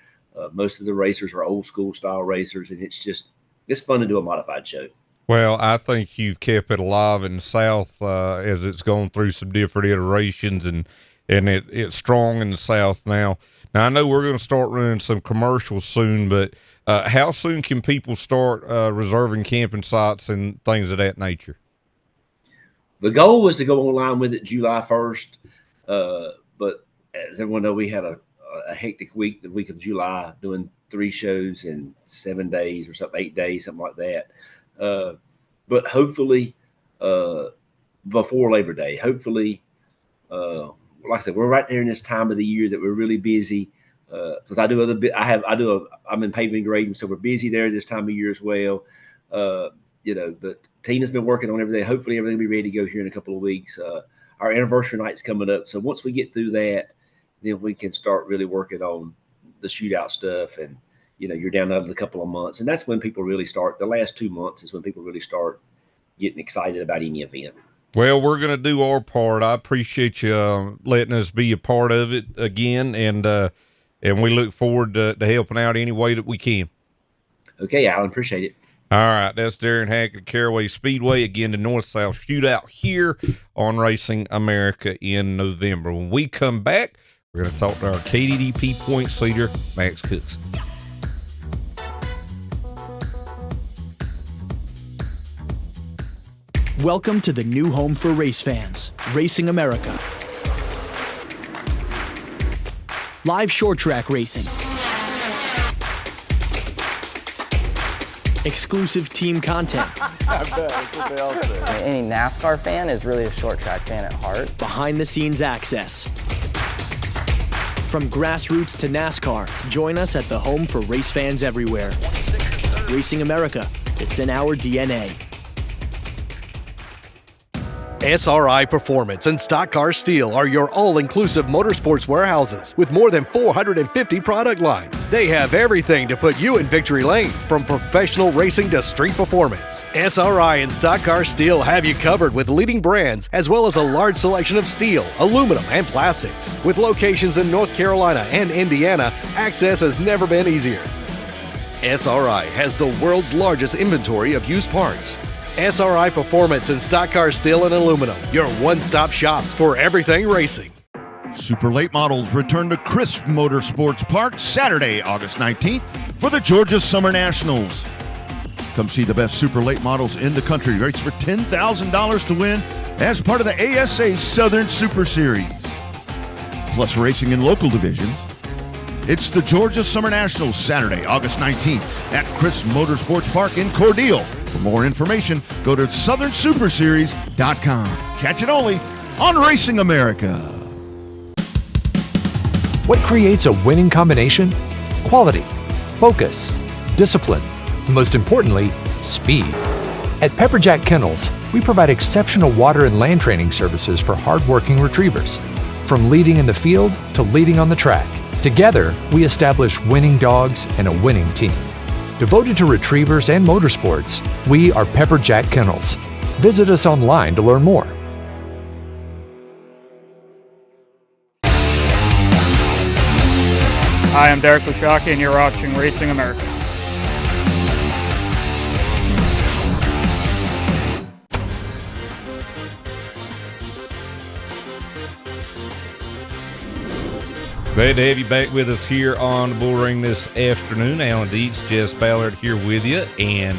Speaker 17: Most of the racers are old school style racers, and it's fun to do a modified show.
Speaker 1: Well, I think you've kept it alive in the South as it's gone through some different iterations, and it's strong in the South now. Now, I know we're going to start running some commercials soon, but how soon can people start reserving camping sites and things of that nature?
Speaker 17: The goal was to go online with it July 1st, but as everyone knows, we had a hectic week, the week of July, doing 3 shows in 7 days or something, 8 days, something like that. But hopefully before Labor Day, hopefully, like I said, we're right there in this time of the year that we're really busy. Because I'm in paving and grading, so we're busy there this time of year as well. But Tina's been working on everything. Hopefully everything will be ready to go here in a couple of weeks. Our anniversary night's coming up. So once we get through that, then we can start really working on the shootout stuff. And, you're down to a couple of months. And that's when people really start. The last 2 months is when people really start getting excited about any event.
Speaker 1: Well, we're going to do our part. I appreciate you letting us be a part of it again. And we look forward to helping out any way that we can.
Speaker 17: Okay, Alan, appreciate it.
Speaker 1: All right, that's Darren Hackett, Caraway Speedway. Again, the North-South Shootout here on Racing America in November. When we come back, we're going to talk to our KDDP points leader, Max Cookson.
Speaker 16: Welcome to the new home for race fans, Racing America. Live short track racing. Exclusive team content.
Speaker 6: I bet, that's what they all say. Any NASCAR fan is really a short track fan at heart.
Speaker 16: Behind the scenes access. From grassroots to NASCAR, join us at the home for race fans everywhere. Racing America, it's in our DNA.
Speaker 7: SRI Performance and Stock Car Steel are your all-inclusive motorsports warehouses with more than 450 product lines. They have everything to put you in victory lane, from professional racing to street performance. SRI and Stock Car Steel have you covered with leading brands as well as a large selection of steel, aluminum, and plastics. With locations in North Carolina and Indiana, access has never been easier. SRI has the world's largest inventory of used parts. SRI Performance and Stock Car Steel and Aluminum, your one-stop shops for everything racing.
Speaker 8: Super Late Models return to Crisp Motorsports Park Saturday, August 19th for the Georgia Summer Nationals. Come see the best Super Late Models in the country. Race for $10,000 to win as part of the ASA Southern Super Series. Plus racing in local divisions. It's the Georgia Summer Nationals Saturday, August 19th at Crisp Motorsports Park in Cordele. For more information, go to southernsuperseries.com. Catch it only on Racing America.
Speaker 15: What creates a winning combination? Quality, focus, discipline, and most importantly, speed. At Pepperjack Kennels, we provide exceptional water and land training services for hardworking retrievers. From leading in the field to leading on the track, together we establish winning dogs and a winning team. Devoted to retrievers and motorsports, we are Pepperjack Kennels. Visit us online to learn more.
Speaker 18: Hi, I'm Derek Luchaki, and you're watching Racing America.
Speaker 1: Glad to have you back with us here on the Bullring this afternoon. Alan Dietz, Jess Ballard here with you, and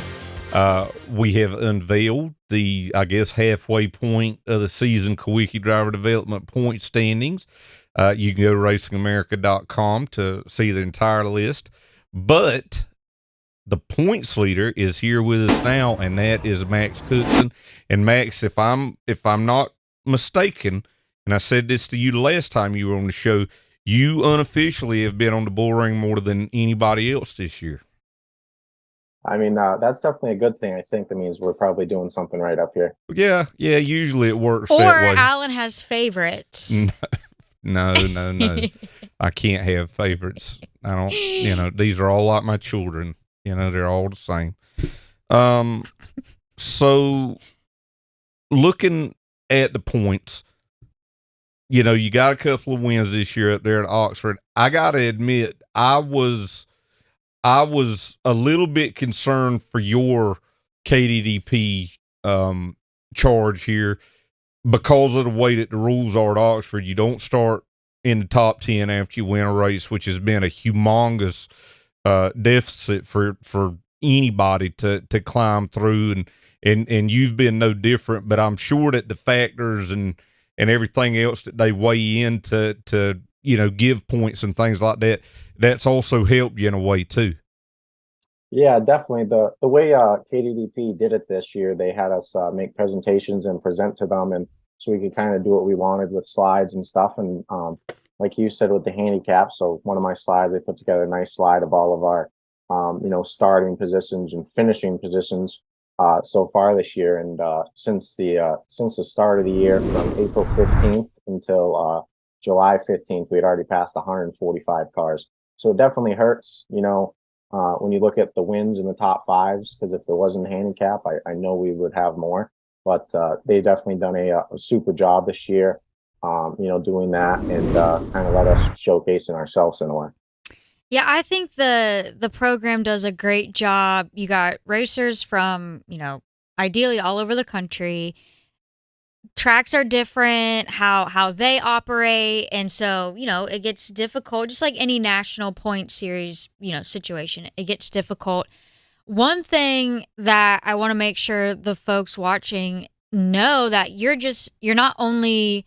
Speaker 1: we have unveiled the, I guess, halfway point of the season Kawiki Driver Development point standings. You can go to racingamerica.com to see the entire list, but the points leader is here with us now, and that is Max Cookson. And Max, if I'm not mistaken, and I said this to you the last time you were on the show, you unofficially have been on the Bullring more than anybody else this year.
Speaker 6: I mean, that's definitely a good thing. I think that means we're probably doing something right up here.
Speaker 1: Yeah, usually it works
Speaker 2: or
Speaker 1: that way.
Speaker 2: Alan has favorites.
Speaker 1: No. I can't have favorites. I don't, these are all like my children. They're all the same. So looking at the points, you got a couple of wins this year up there at Oxford. I got to admit, I was a little bit concerned for your KDDP charge here because of the way that the rules are at Oxford. You don't start in the top 10 after you win a race, which has been a humongous deficit for anybody to climb through, and you've been no different. But I'm sure that the factors and everything else that they weigh in to give points and things like that, that's also helped you in a way too.
Speaker 6: Yeah, definitely. The way KDDP did it this year, they had us make presentations and present to them, and so we could kind of do what we wanted with slides and stuff. And like you said, with the handicap, so one of my slides, I put together a nice slide of all of our starting positions and finishing positions so far this year. And since the start of the year, from April 15th until July 15th, we had already passed 145 cars. So it definitely hurts, when you look at the wins in the top fives, because if there wasn't a handicap, I know we would have more. But they definitely done a super job this year, doing that and kind of let us showcasing ourselves in a way.
Speaker 2: Yeah, I think the program does a great job. You got racers from, ideally all over the country. Tracks are different, how they operate, and so, it gets difficult, just like any national point series, situation. It gets difficult. One thing that I want to make sure the folks watching know, that you're not only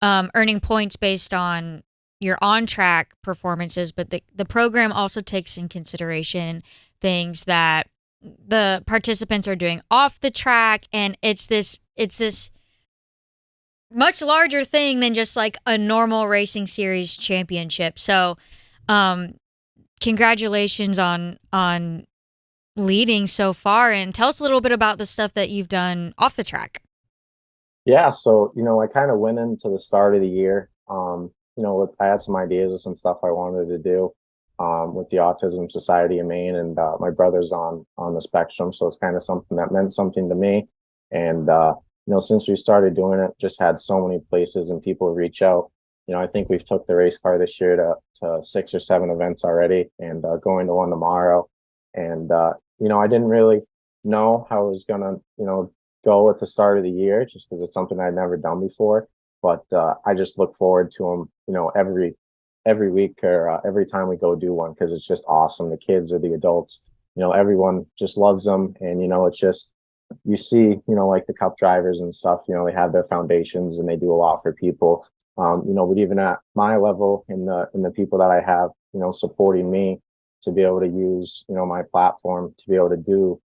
Speaker 2: earning points based on your on-track performances, but the program also takes in consideration things that the participants are doing off the track, and it's this much larger thing than just like a normal racing series championship. So congratulations on leading so far, and tell us a little bit about the stuff that you've done off the track.
Speaker 6: Yeah, so I kind of went into the start of the year. I had some ideas of some stuff I wanted to do with the Autism Society of Maine, and my brother's on the spectrum, so it's kind of something that meant something to me. And since we started doing it, just had so many places and people reach out. I think we've took the race car this year to 6 or 7 events already, and going to one tomorrow. And I didn't really know how it was gonna go at the start of the year, just because it's something I'd never done before. But I just look forward to them, every week or every time we go do one, because it's just awesome. The kids or the adults, everyone just loves them, and it's just, you see, like the cup drivers and stuff, they have their foundations and they do a lot for people. But even at my level, in the people that I have, supporting me to be able to use, my platform to be able to do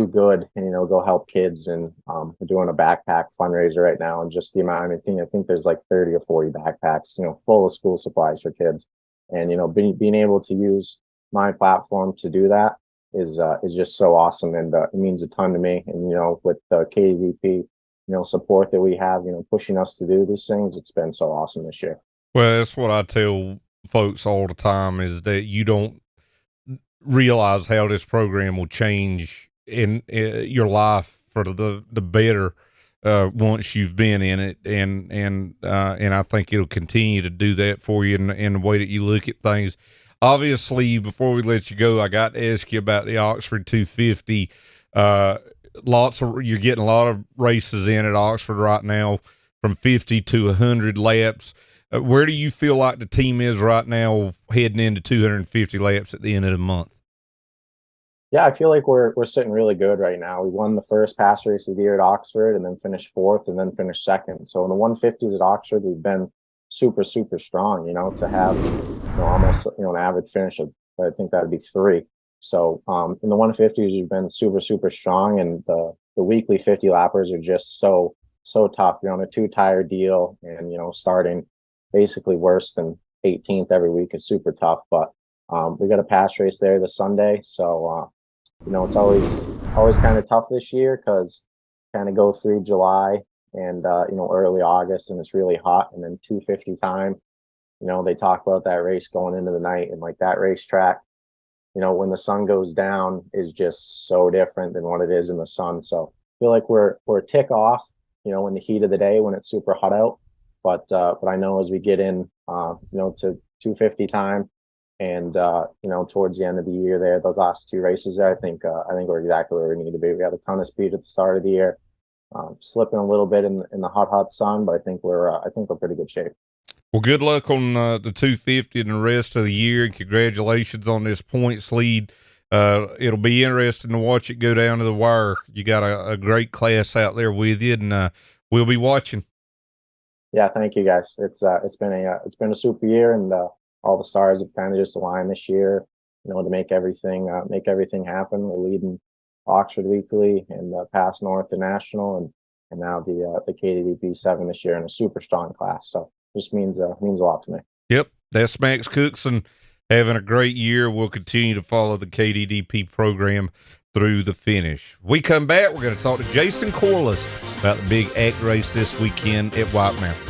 Speaker 6: good and go help kids. And we're doing a backpack fundraiser right now, and just the amount, I think there's like 30 or 40 backpacks full of school supplies for kids. And being able to use my platform to do that is just so awesome, and it means a ton to me. And with the KDDP support that we have, pushing us to do these things, it's been so awesome this year.
Speaker 1: Well, that's what I tell folks all the time, is that you don't realize how this program will change in your life for the better once you've been in it, and I think it'll continue to do that for you in the way that you look at things. Obviously, before we let you go, I got to ask you about the Oxford 250. You're getting a lot of races in at Oxford right now, from 50 to 100 laps. Where do you feel like the team is right now, heading into 250 laps at the end of the month?
Speaker 6: Yeah, I feel like we're sitting really good right now. We won the first pass race of the year at Oxford, and then finished 4th, and then finished 2nd. So in the 150s at Oxford, we've been super, super strong, to have almost an average finish of, I think that would be 3. So in the 150s, we've been super, super strong, and the weekly 50 lappers are just so tough. You're on a 2-tire deal, and starting basically worse than 18th every week is super tough. But we got a pass race there this Sunday, so it's always kind of tough this year, because kind of go through July and early August, and it's really hot, and then 250 time, they talk about that race going into the night, and like that racetrack, when the sun goes down, is just so different than what it is in the sun. So I feel like we're a tick off, in the heat of the day when it's super hot out, but I know as we get in to 250 time, and towards the end of the year there, those last 2 races there, I think we're exactly where we need to be. We had a ton of speed at the start of the year, slipping a little bit in the hot sun, but I think we're pretty good shape.
Speaker 1: Well, good luck on the 250 and the rest of the year, and congratulations on this points lead. It'll be interesting to watch it go down to the wire. You got a great class out there with you, and we'll be watching.
Speaker 6: Yeah, thank you guys. It's been a super year, and all the stars have kind of just aligned this year, to make everything happen. We're leading Oxford Weekly and Pass North to National, and now the KDDP 7 this year in a super strong class. So just means a lot to me.
Speaker 1: Yep, that's Max Cookson having a great year. We'll continue to follow the KDDP program through the finish. We come back, we're going to talk to Jason Corliss about the big ACT race this weekend at White Mountain.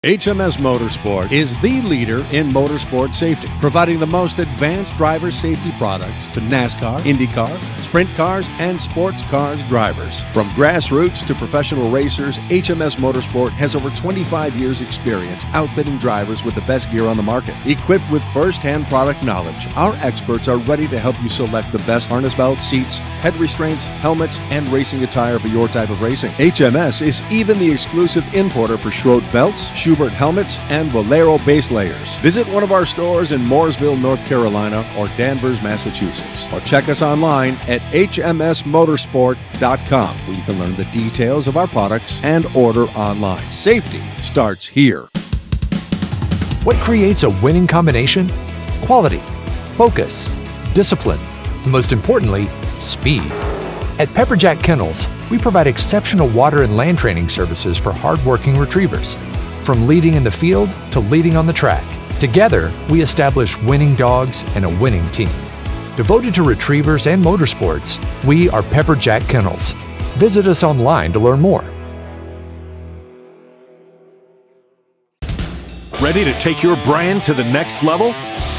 Speaker 3: HMS Motorsport is the leader in motorsport safety, providing the most advanced driver safety products to NASCAR, IndyCar, sprint cars, and sports cars drivers. From grassroots to professional racers, HMS Motorsport has over 25 years' experience outfitting drivers with the best gear on the market. Equipped with first-hand product knowledge, our experts are ready to help you select the best harness belts, seats, head restraints, helmets, and racing attire for your type of racing. HMS is even the exclusive importer for Schroed belts, Schubert helmets, and Valero base layers. Visit one of our stores in Mooresville, North Carolina, or Danvers, Massachusetts, or check us online at hmsmotorsport.com, where you can learn the details of our products and order online. Safety starts here.
Speaker 15: What creates a winning combination? Quality, focus, discipline, and most importantly, speed. At Pepperjack Kennels, we provide exceptional water and land training services for hardworking retrievers. From leading in the field to leading on the track, together we establish winning dogs and a winning team. Devoted to retrievers and motorsports, we are Pepperjack Kennels. Visit us online to learn more.
Speaker 3: Ready to take your brand to the next level?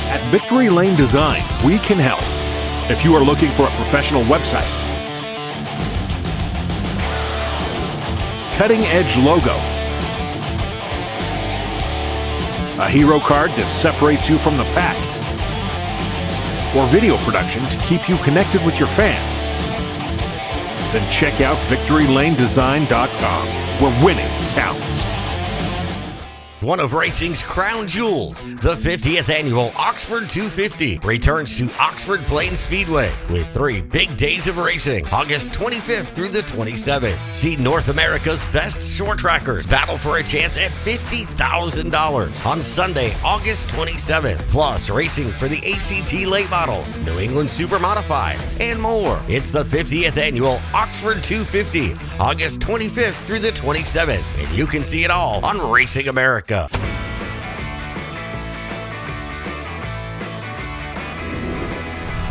Speaker 3: At Victory Lane Design, we can help. If you are looking for a professional website, cutting-edge logo, a hero card that separates you from the pack, or video production to keep you connected with your fans, then check out VictoryLaneDesign.com, where winning counts.
Speaker 11: One of racing's crown jewels, the 50th annual Oxford 250 returns to Oxford Plains Speedway with 3 big days of racing, August 25th through the 27th. See North America's best short trackers battle for a chance at $50,000 on Sunday, August 27th. Plus, racing for the ACT late models, New England Super Modifieds, and more. It's the 50th annual Oxford 250, August 25th through the 27th, and you can see it all on Racing America.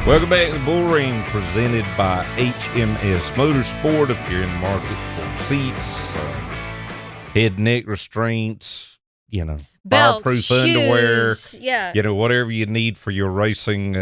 Speaker 1: Welcome back to the Bullring, presented by HMS Motorsport. If you're in the market for seats, head neck restraints,
Speaker 2: Belts,
Speaker 1: fireproof underwear,
Speaker 2: shoes,
Speaker 1: whatever you need for your racing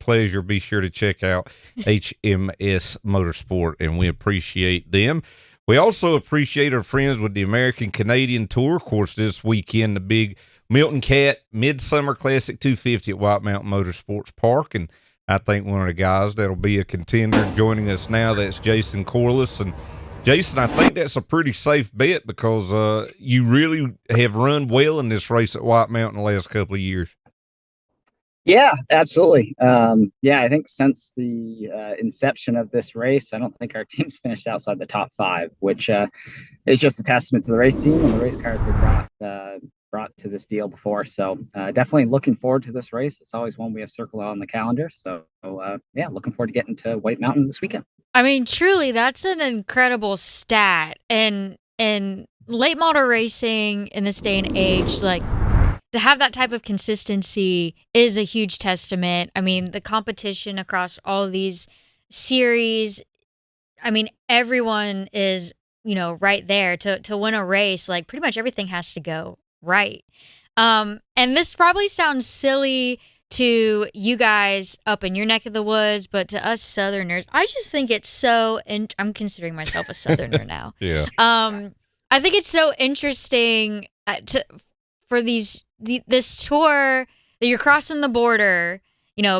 Speaker 1: pleasure, be sure to check out HMS Motorsport, and we appreciate them. We also appreciate our friends with the American Canadian Tour. Of course, this weekend, the big Milton Cat Midsummer Classic 250 at White Mountain Motorsports Park. And I think one of the guys that'll be a contender joining us now, that's Jason Corliss. And Jason, I think that's a pretty safe bet because you really have run well in this race at White Mountain the last couple of years.
Speaker 19: Yeah, absolutely. I think since the inception of this race, I don't think our team's finished outside the top 5, which is just a testament to the race team and the race cars they brought to this deal before. So definitely looking forward to this race. It's always one we have circled on the calendar. So looking forward to getting to White Mountain this weekend.
Speaker 2: I mean, truly, that's an incredible stat. And late model racing in this day and age, like, to have that type of consistency is a huge testament. I mean, the competition across all of these series, I mean, everyone is, right there to win a race. Like, pretty much everything has to go right. And this probably sounds silly to you guys up in your neck of the woods, but to us Southerners, I just think it's so, and I'm considering myself a Southerner now.
Speaker 1: Yeah.
Speaker 2: I think it's so interesting for this tour that you're crossing the border,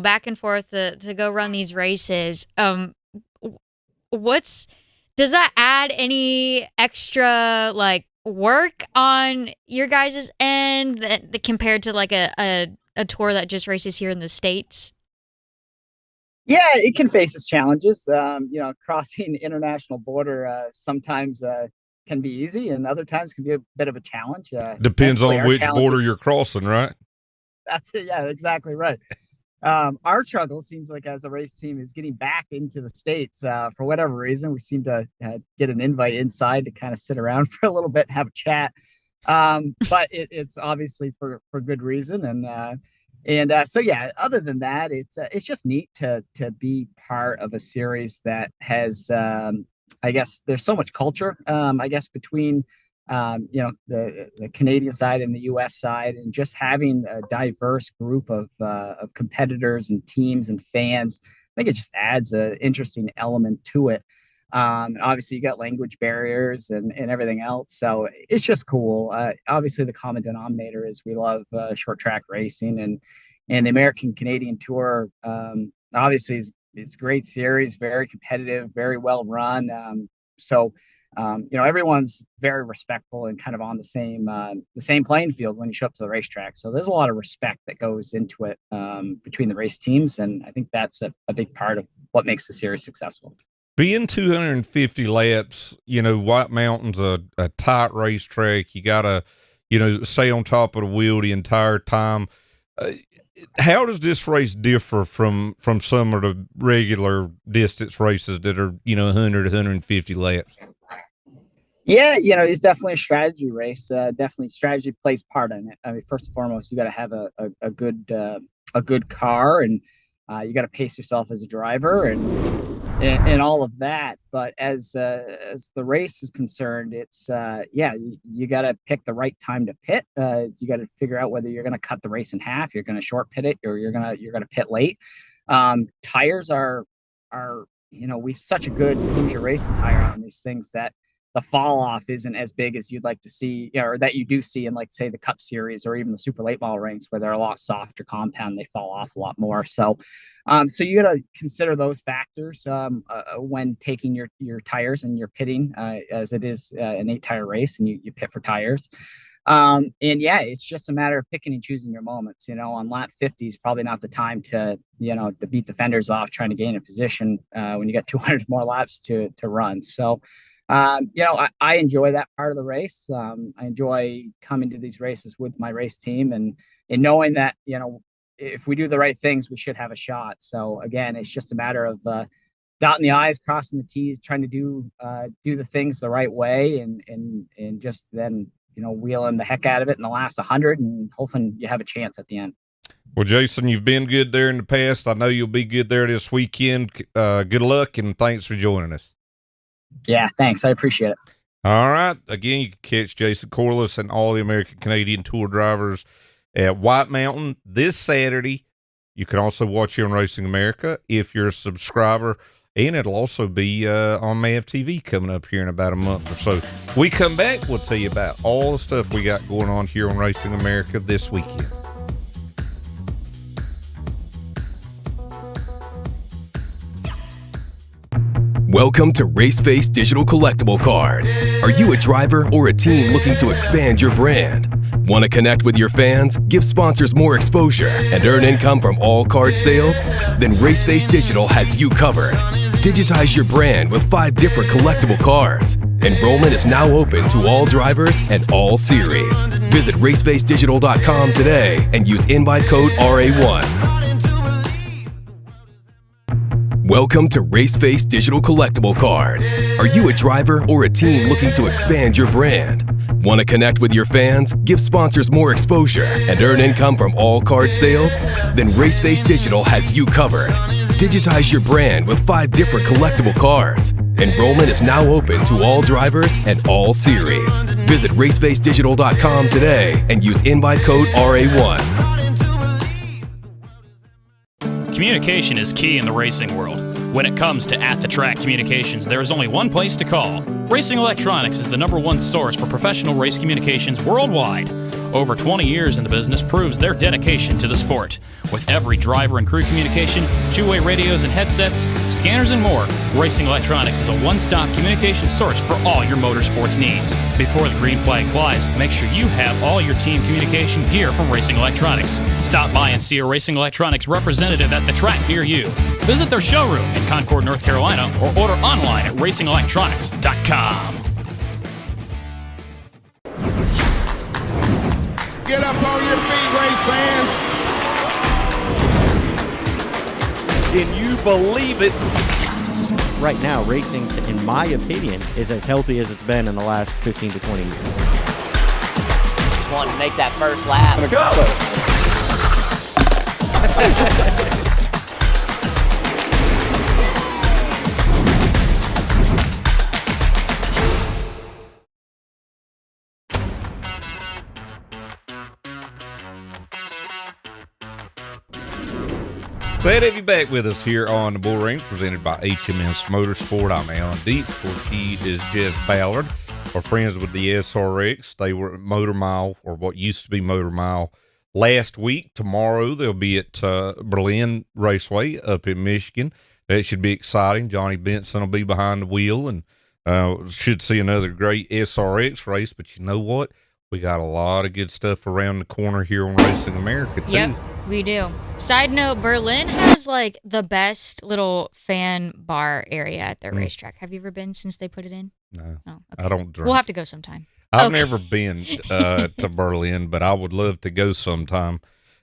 Speaker 2: back and forth to go run these races. Does that add any extra work on your guys' end that compared to a tour that just races here in the States?
Speaker 19: Yeah, it can face its challenges. Crossing the international border sometimes can be easy, and other times can be a bit of a challenge.
Speaker 1: Depends on which border you're crossing, right?
Speaker 19: That's it. Yeah, exactly right. Our struggle seems like as a race team is getting back into the States. For whatever reason, we seem to get an invite inside to kind of sit around for a little bit and have a chat. But it's obviously for good reason. Other than that, it's just neat to be part of a series that has, I guess there's so much culture, between, the Canadian side and the U.S. side, and just having a diverse group of competitors and teams and fans. I think it just adds an interesting element to it. Obviously, you got language barriers and everything else, so it's just cool. Obviously, the common denominator is we love short track racing, and the American Canadian Tour. Obviously, it's a great series, very competitive, very well run. Everyone's very respectful and kind of on the same playing field when you show up to the racetrack. So there's a lot of respect that goes into it between the race teams, and I think that's a big part of what makes the series successful.
Speaker 1: Being 250 laps, White Mountain's a tight racetrack. You gotta, stay on top of the wheel the entire time. How does this race differ from some of the regular distance races that are, 100, 150 laps?
Speaker 19: Yeah, it's definitely a strategy race. Definitely strategy plays part in it. I mean, first and foremost, you got to have a good car, and You got to pace yourself as a driver and all of that. But as the race is concerned, it's you got to pick the right time to pit. You got to figure out whether you're going to cut the race in half, you're going to short pit it, or you're gonna pit late. Tires are we such a good Hoosier racing tire on these things that the fall off isn't as big as you'd like to see, or that you do see in, like, say, the Cup Series or even the super late model ranks, where they're a lot softer compound, they fall off a lot more. So you got to consider those factors when taking your tires and your pitting, as it is an 8-tire race and you pit for tires. It's just a matter of picking and choosing your moments. On lap 50 is probably not the time to beat the fenders off trying to gain a position when you got 200 more laps to run. So I enjoy that part of the race. I enjoy coming to these races with my race team and knowing that, if we do the right things, we should have a shot. So again, it's just a matter of dotting the I's, crossing the T's, trying to do the things the right way and just then, wheeling the heck out of it in the last 100 and hoping you have a chance at the end.
Speaker 1: Well, Jason, you've been good there in the past. I know you'll be good there this weekend. Good luck, and thanks for joining us.
Speaker 19: Yeah, thanks. I appreciate it.
Speaker 1: All right. Again, you can catch Jason Corliss and all the American Canadian Tour drivers at White Mountain this Saturday. You can also watch here on Racing America if you're a subscriber, and it'll also be on MAV TV coming up here in about a month or so. We come back, we'll tell you about all the stuff we got going on here on Racing America this weekend.
Speaker 5: Welcome to Raceface Digital Collectible Cards. Are you a driver or a team looking to expand your brand? Want to connect with your fans, give sponsors more exposure, and earn income from all card sales? Then Raceface Digital has you covered. Digitize your brand with 5 different collectible cards. Enrollment is now open to all drivers and all series. Visit racefacedigital.com today and use invite code RA1. Welcome to Raceface Digital Collectible Cards. Are you a driver or a team looking to expand your brand? Want to connect with your fans, give sponsors more exposure, and earn income from all card sales? Then Raceface Digital has you covered. Digitize your brand with 5 different collectible cards. Enrollment is now open to all drivers and all series. Visit racefacedigital.com today and use invite code RA1.
Speaker 20: Communication is key in the racing world. When it comes to at-the-track communications, there is only one place to call. Racing Electronics is the #1 source for professional race communications worldwide. Over 20 years in the business proves their dedication to the sport. With every driver and crew communication, two-way radios and headsets, scanners and more, Racing Electronics is a one-stop communication source for all your motorsports needs. Before the green flag flies, make sure you have all your team communication gear from Racing Electronics. Stop by and see a Racing Electronics representative at the track near you. Visit their showroom in Concord, North Carolina, or order online at racingelectronics.com.
Speaker 21: Get up on your feet, race fans.
Speaker 22: Can you believe it? Right now, racing, in my opinion, is as healthy as it's been in the last 15 to 20 years.
Speaker 23: Just wanted to make that first lap.
Speaker 22: Go!
Speaker 1: Glad to have you back with us here on the Bullring, presented by HMS Motorsport. I'm Alan Dietz. Of course, he is Jess Ballard. Our friends with the SRX. They were at Motor Mile, or what used to be Motor Mile, last week. Tomorrow, they'll be at Berlin Raceway up in Michigan. That should be exciting. Johnny Benson will be behind the wheel, and should see another great SRX race. But you know what? We got a lot of good stuff around the corner here on Racing America, too.
Speaker 2: Yep, we do. Side note, Berlin has, like, the best little fan bar area at their racetrack. Have you ever been since they put it in?
Speaker 1: No.
Speaker 2: Oh, okay.
Speaker 1: I don't drink.
Speaker 2: We'll have to go sometime.
Speaker 1: I've never been to Berlin, but I would love to go sometime.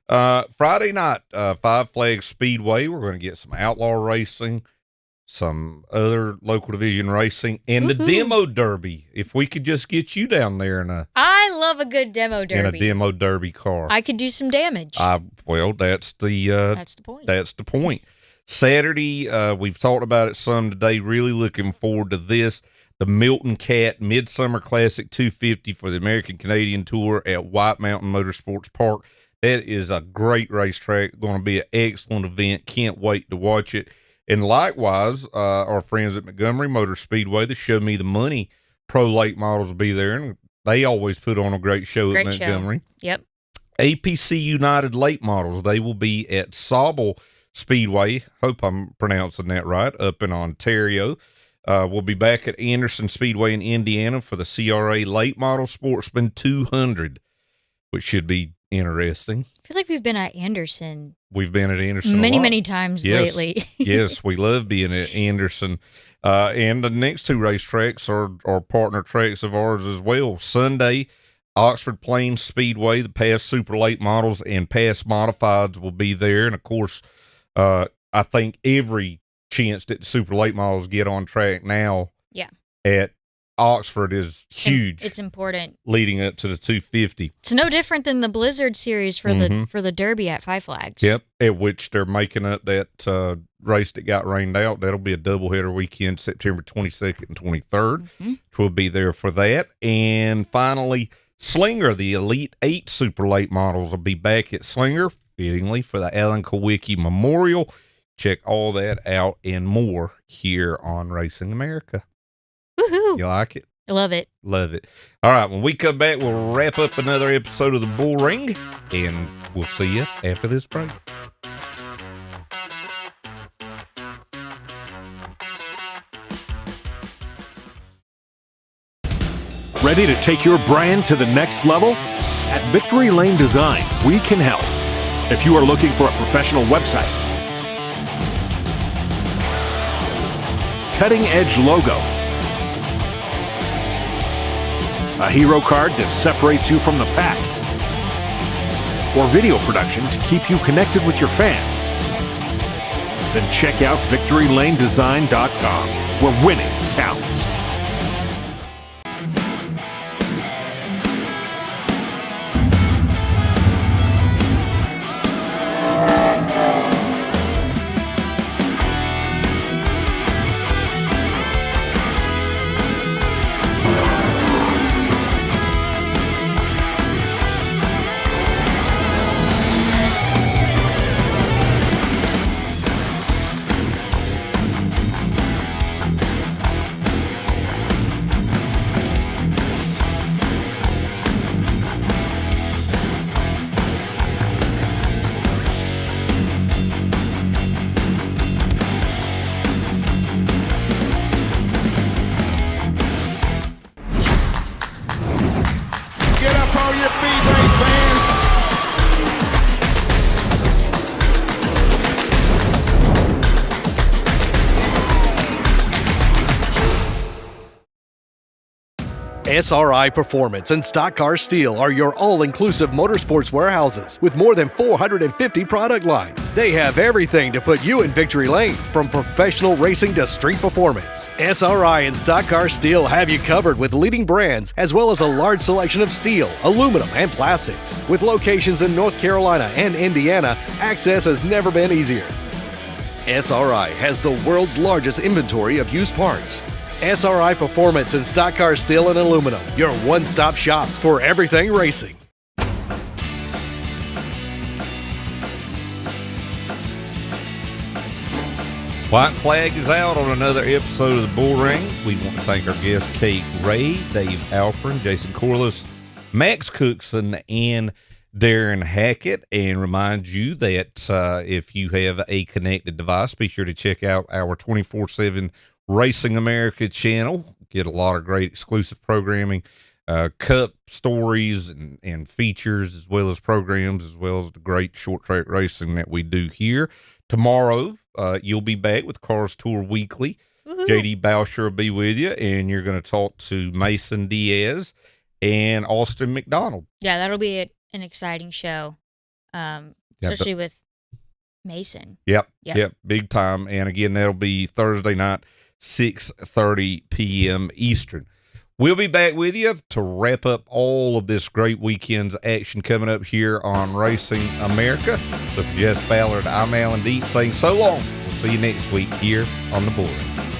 Speaker 1: Friday night, Five Flags Speedway, we're going to get some outlaw racing. some other local division racing, and the demo derby. If we could just get you down there
Speaker 2: I love a good demo derby.
Speaker 1: in a demo derby car,
Speaker 2: I could do some damage.
Speaker 1: Well, that's the
Speaker 2: point.
Speaker 1: That's the point. Saturday, we've talked about it some today. Really looking forward to this. The Milton Cat Midsummer Classic 250 for the American Canadian Tour at White Mountain Motorsports Park. That is a great racetrack. Going to be an excellent event. Can't wait to watch it. And likewise, our friends at Montgomery Motor Speedway, the Show Me the Money Pro Late Models will be there, and they always put on a great show at Montgomery.
Speaker 2: Yep.
Speaker 1: APC United Late Models, they will be at Sauble Speedway. Hope I'm pronouncing that right, up in Ontario. We'll be back at Anderson Speedway in Indiana for the CRA Late Model Sportsman 200, which should be interesting.
Speaker 2: I feel like we've been at Anderson.
Speaker 1: We've been at Anderson
Speaker 2: many times lately.
Speaker 1: Yes, we love being at Anderson. And the next two racetracks are partner tracks of ours as well. Sunday, Oxford Plains Speedway, the past super late models and past modifieds will be there. And, of course, I think every chance that the super late models get on track now at Oxford is huge.
Speaker 2: It's important.
Speaker 1: Leading up to the 250.
Speaker 2: It's no different than the Blizzard series for the Derby at Five Flags.
Speaker 1: Yep, at which they're making up that race that got rained out. That'll be a doubleheader weekend, September 22nd and 23rd, which we'll be there for that. And finally, Slinger, the Elite 8 super late models will be back at Slinger, fittingly, for the Alan Kowicki Memorial. Check all that out and more here on Racing America.
Speaker 2: Woohoo!
Speaker 1: You like it?
Speaker 2: I love it.
Speaker 1: Love it. All right, when we come back, we'll wrap up another episode of the Bullring, and we'll see you after this break.
Speaker 3: Ready to take your brand to the next level? At Victory Lane Design, we can help. If you are looking for a professional website, cutting-edge logo, a hero card that separates you from the pack, or video production to keep you connected with your fans, then check out VictoryLaneDesign.com, where winning counts.
Speaker 7: SRI Performance and Stock Car Steel are your all-inclusive motorsports warehouses with more than 450 product lines. They have everything to put you in victory lane, from professional racing to street performance. SRI and Stock Car Steel have you covered with leading brands as well as a large selection of steel, aluminum, and plastics. With locations in North Carolina and Indiana, access has never been easier. SRI has the world's largest inventory of used parts. SRI Performance and Stock Car Steel and Aluminum, your one-stop shops for everything racing.
Speaker 1: White flag is out on another episode of the Bullring. We want to thank our guests Kate Ray, Dave Alpern, Jason Corliss, Max Cookson, and Darren Hackett, and remind you that if you have a connected device, be sure to check out our 24/7 Racing America channel. Get a lot of great exclusive programming, cup stories and features, as well as programs, as well as the great short track racing that we do here. Tomorrow, you'll be back with Cars Tour Weekly.
Speaker 2: Woo-hoo.
Speaker 1: JD Boucher will be with you, and you're going to talk to Mason Diaz and Austin McDonald.
Speaker 2: Yeah, that'll be an exciting show, especially with Mason.
Speaker 1: Yep. Big time. And again, that'll be Thursday night, 6:30 p.m. Eastern. We'll be back with you to wrap up all of this great weekend's action coming up here on Racing America. So for Jess Ballard, I'm Alan Dietz saying so long. We'll see you next week here on the Bullring.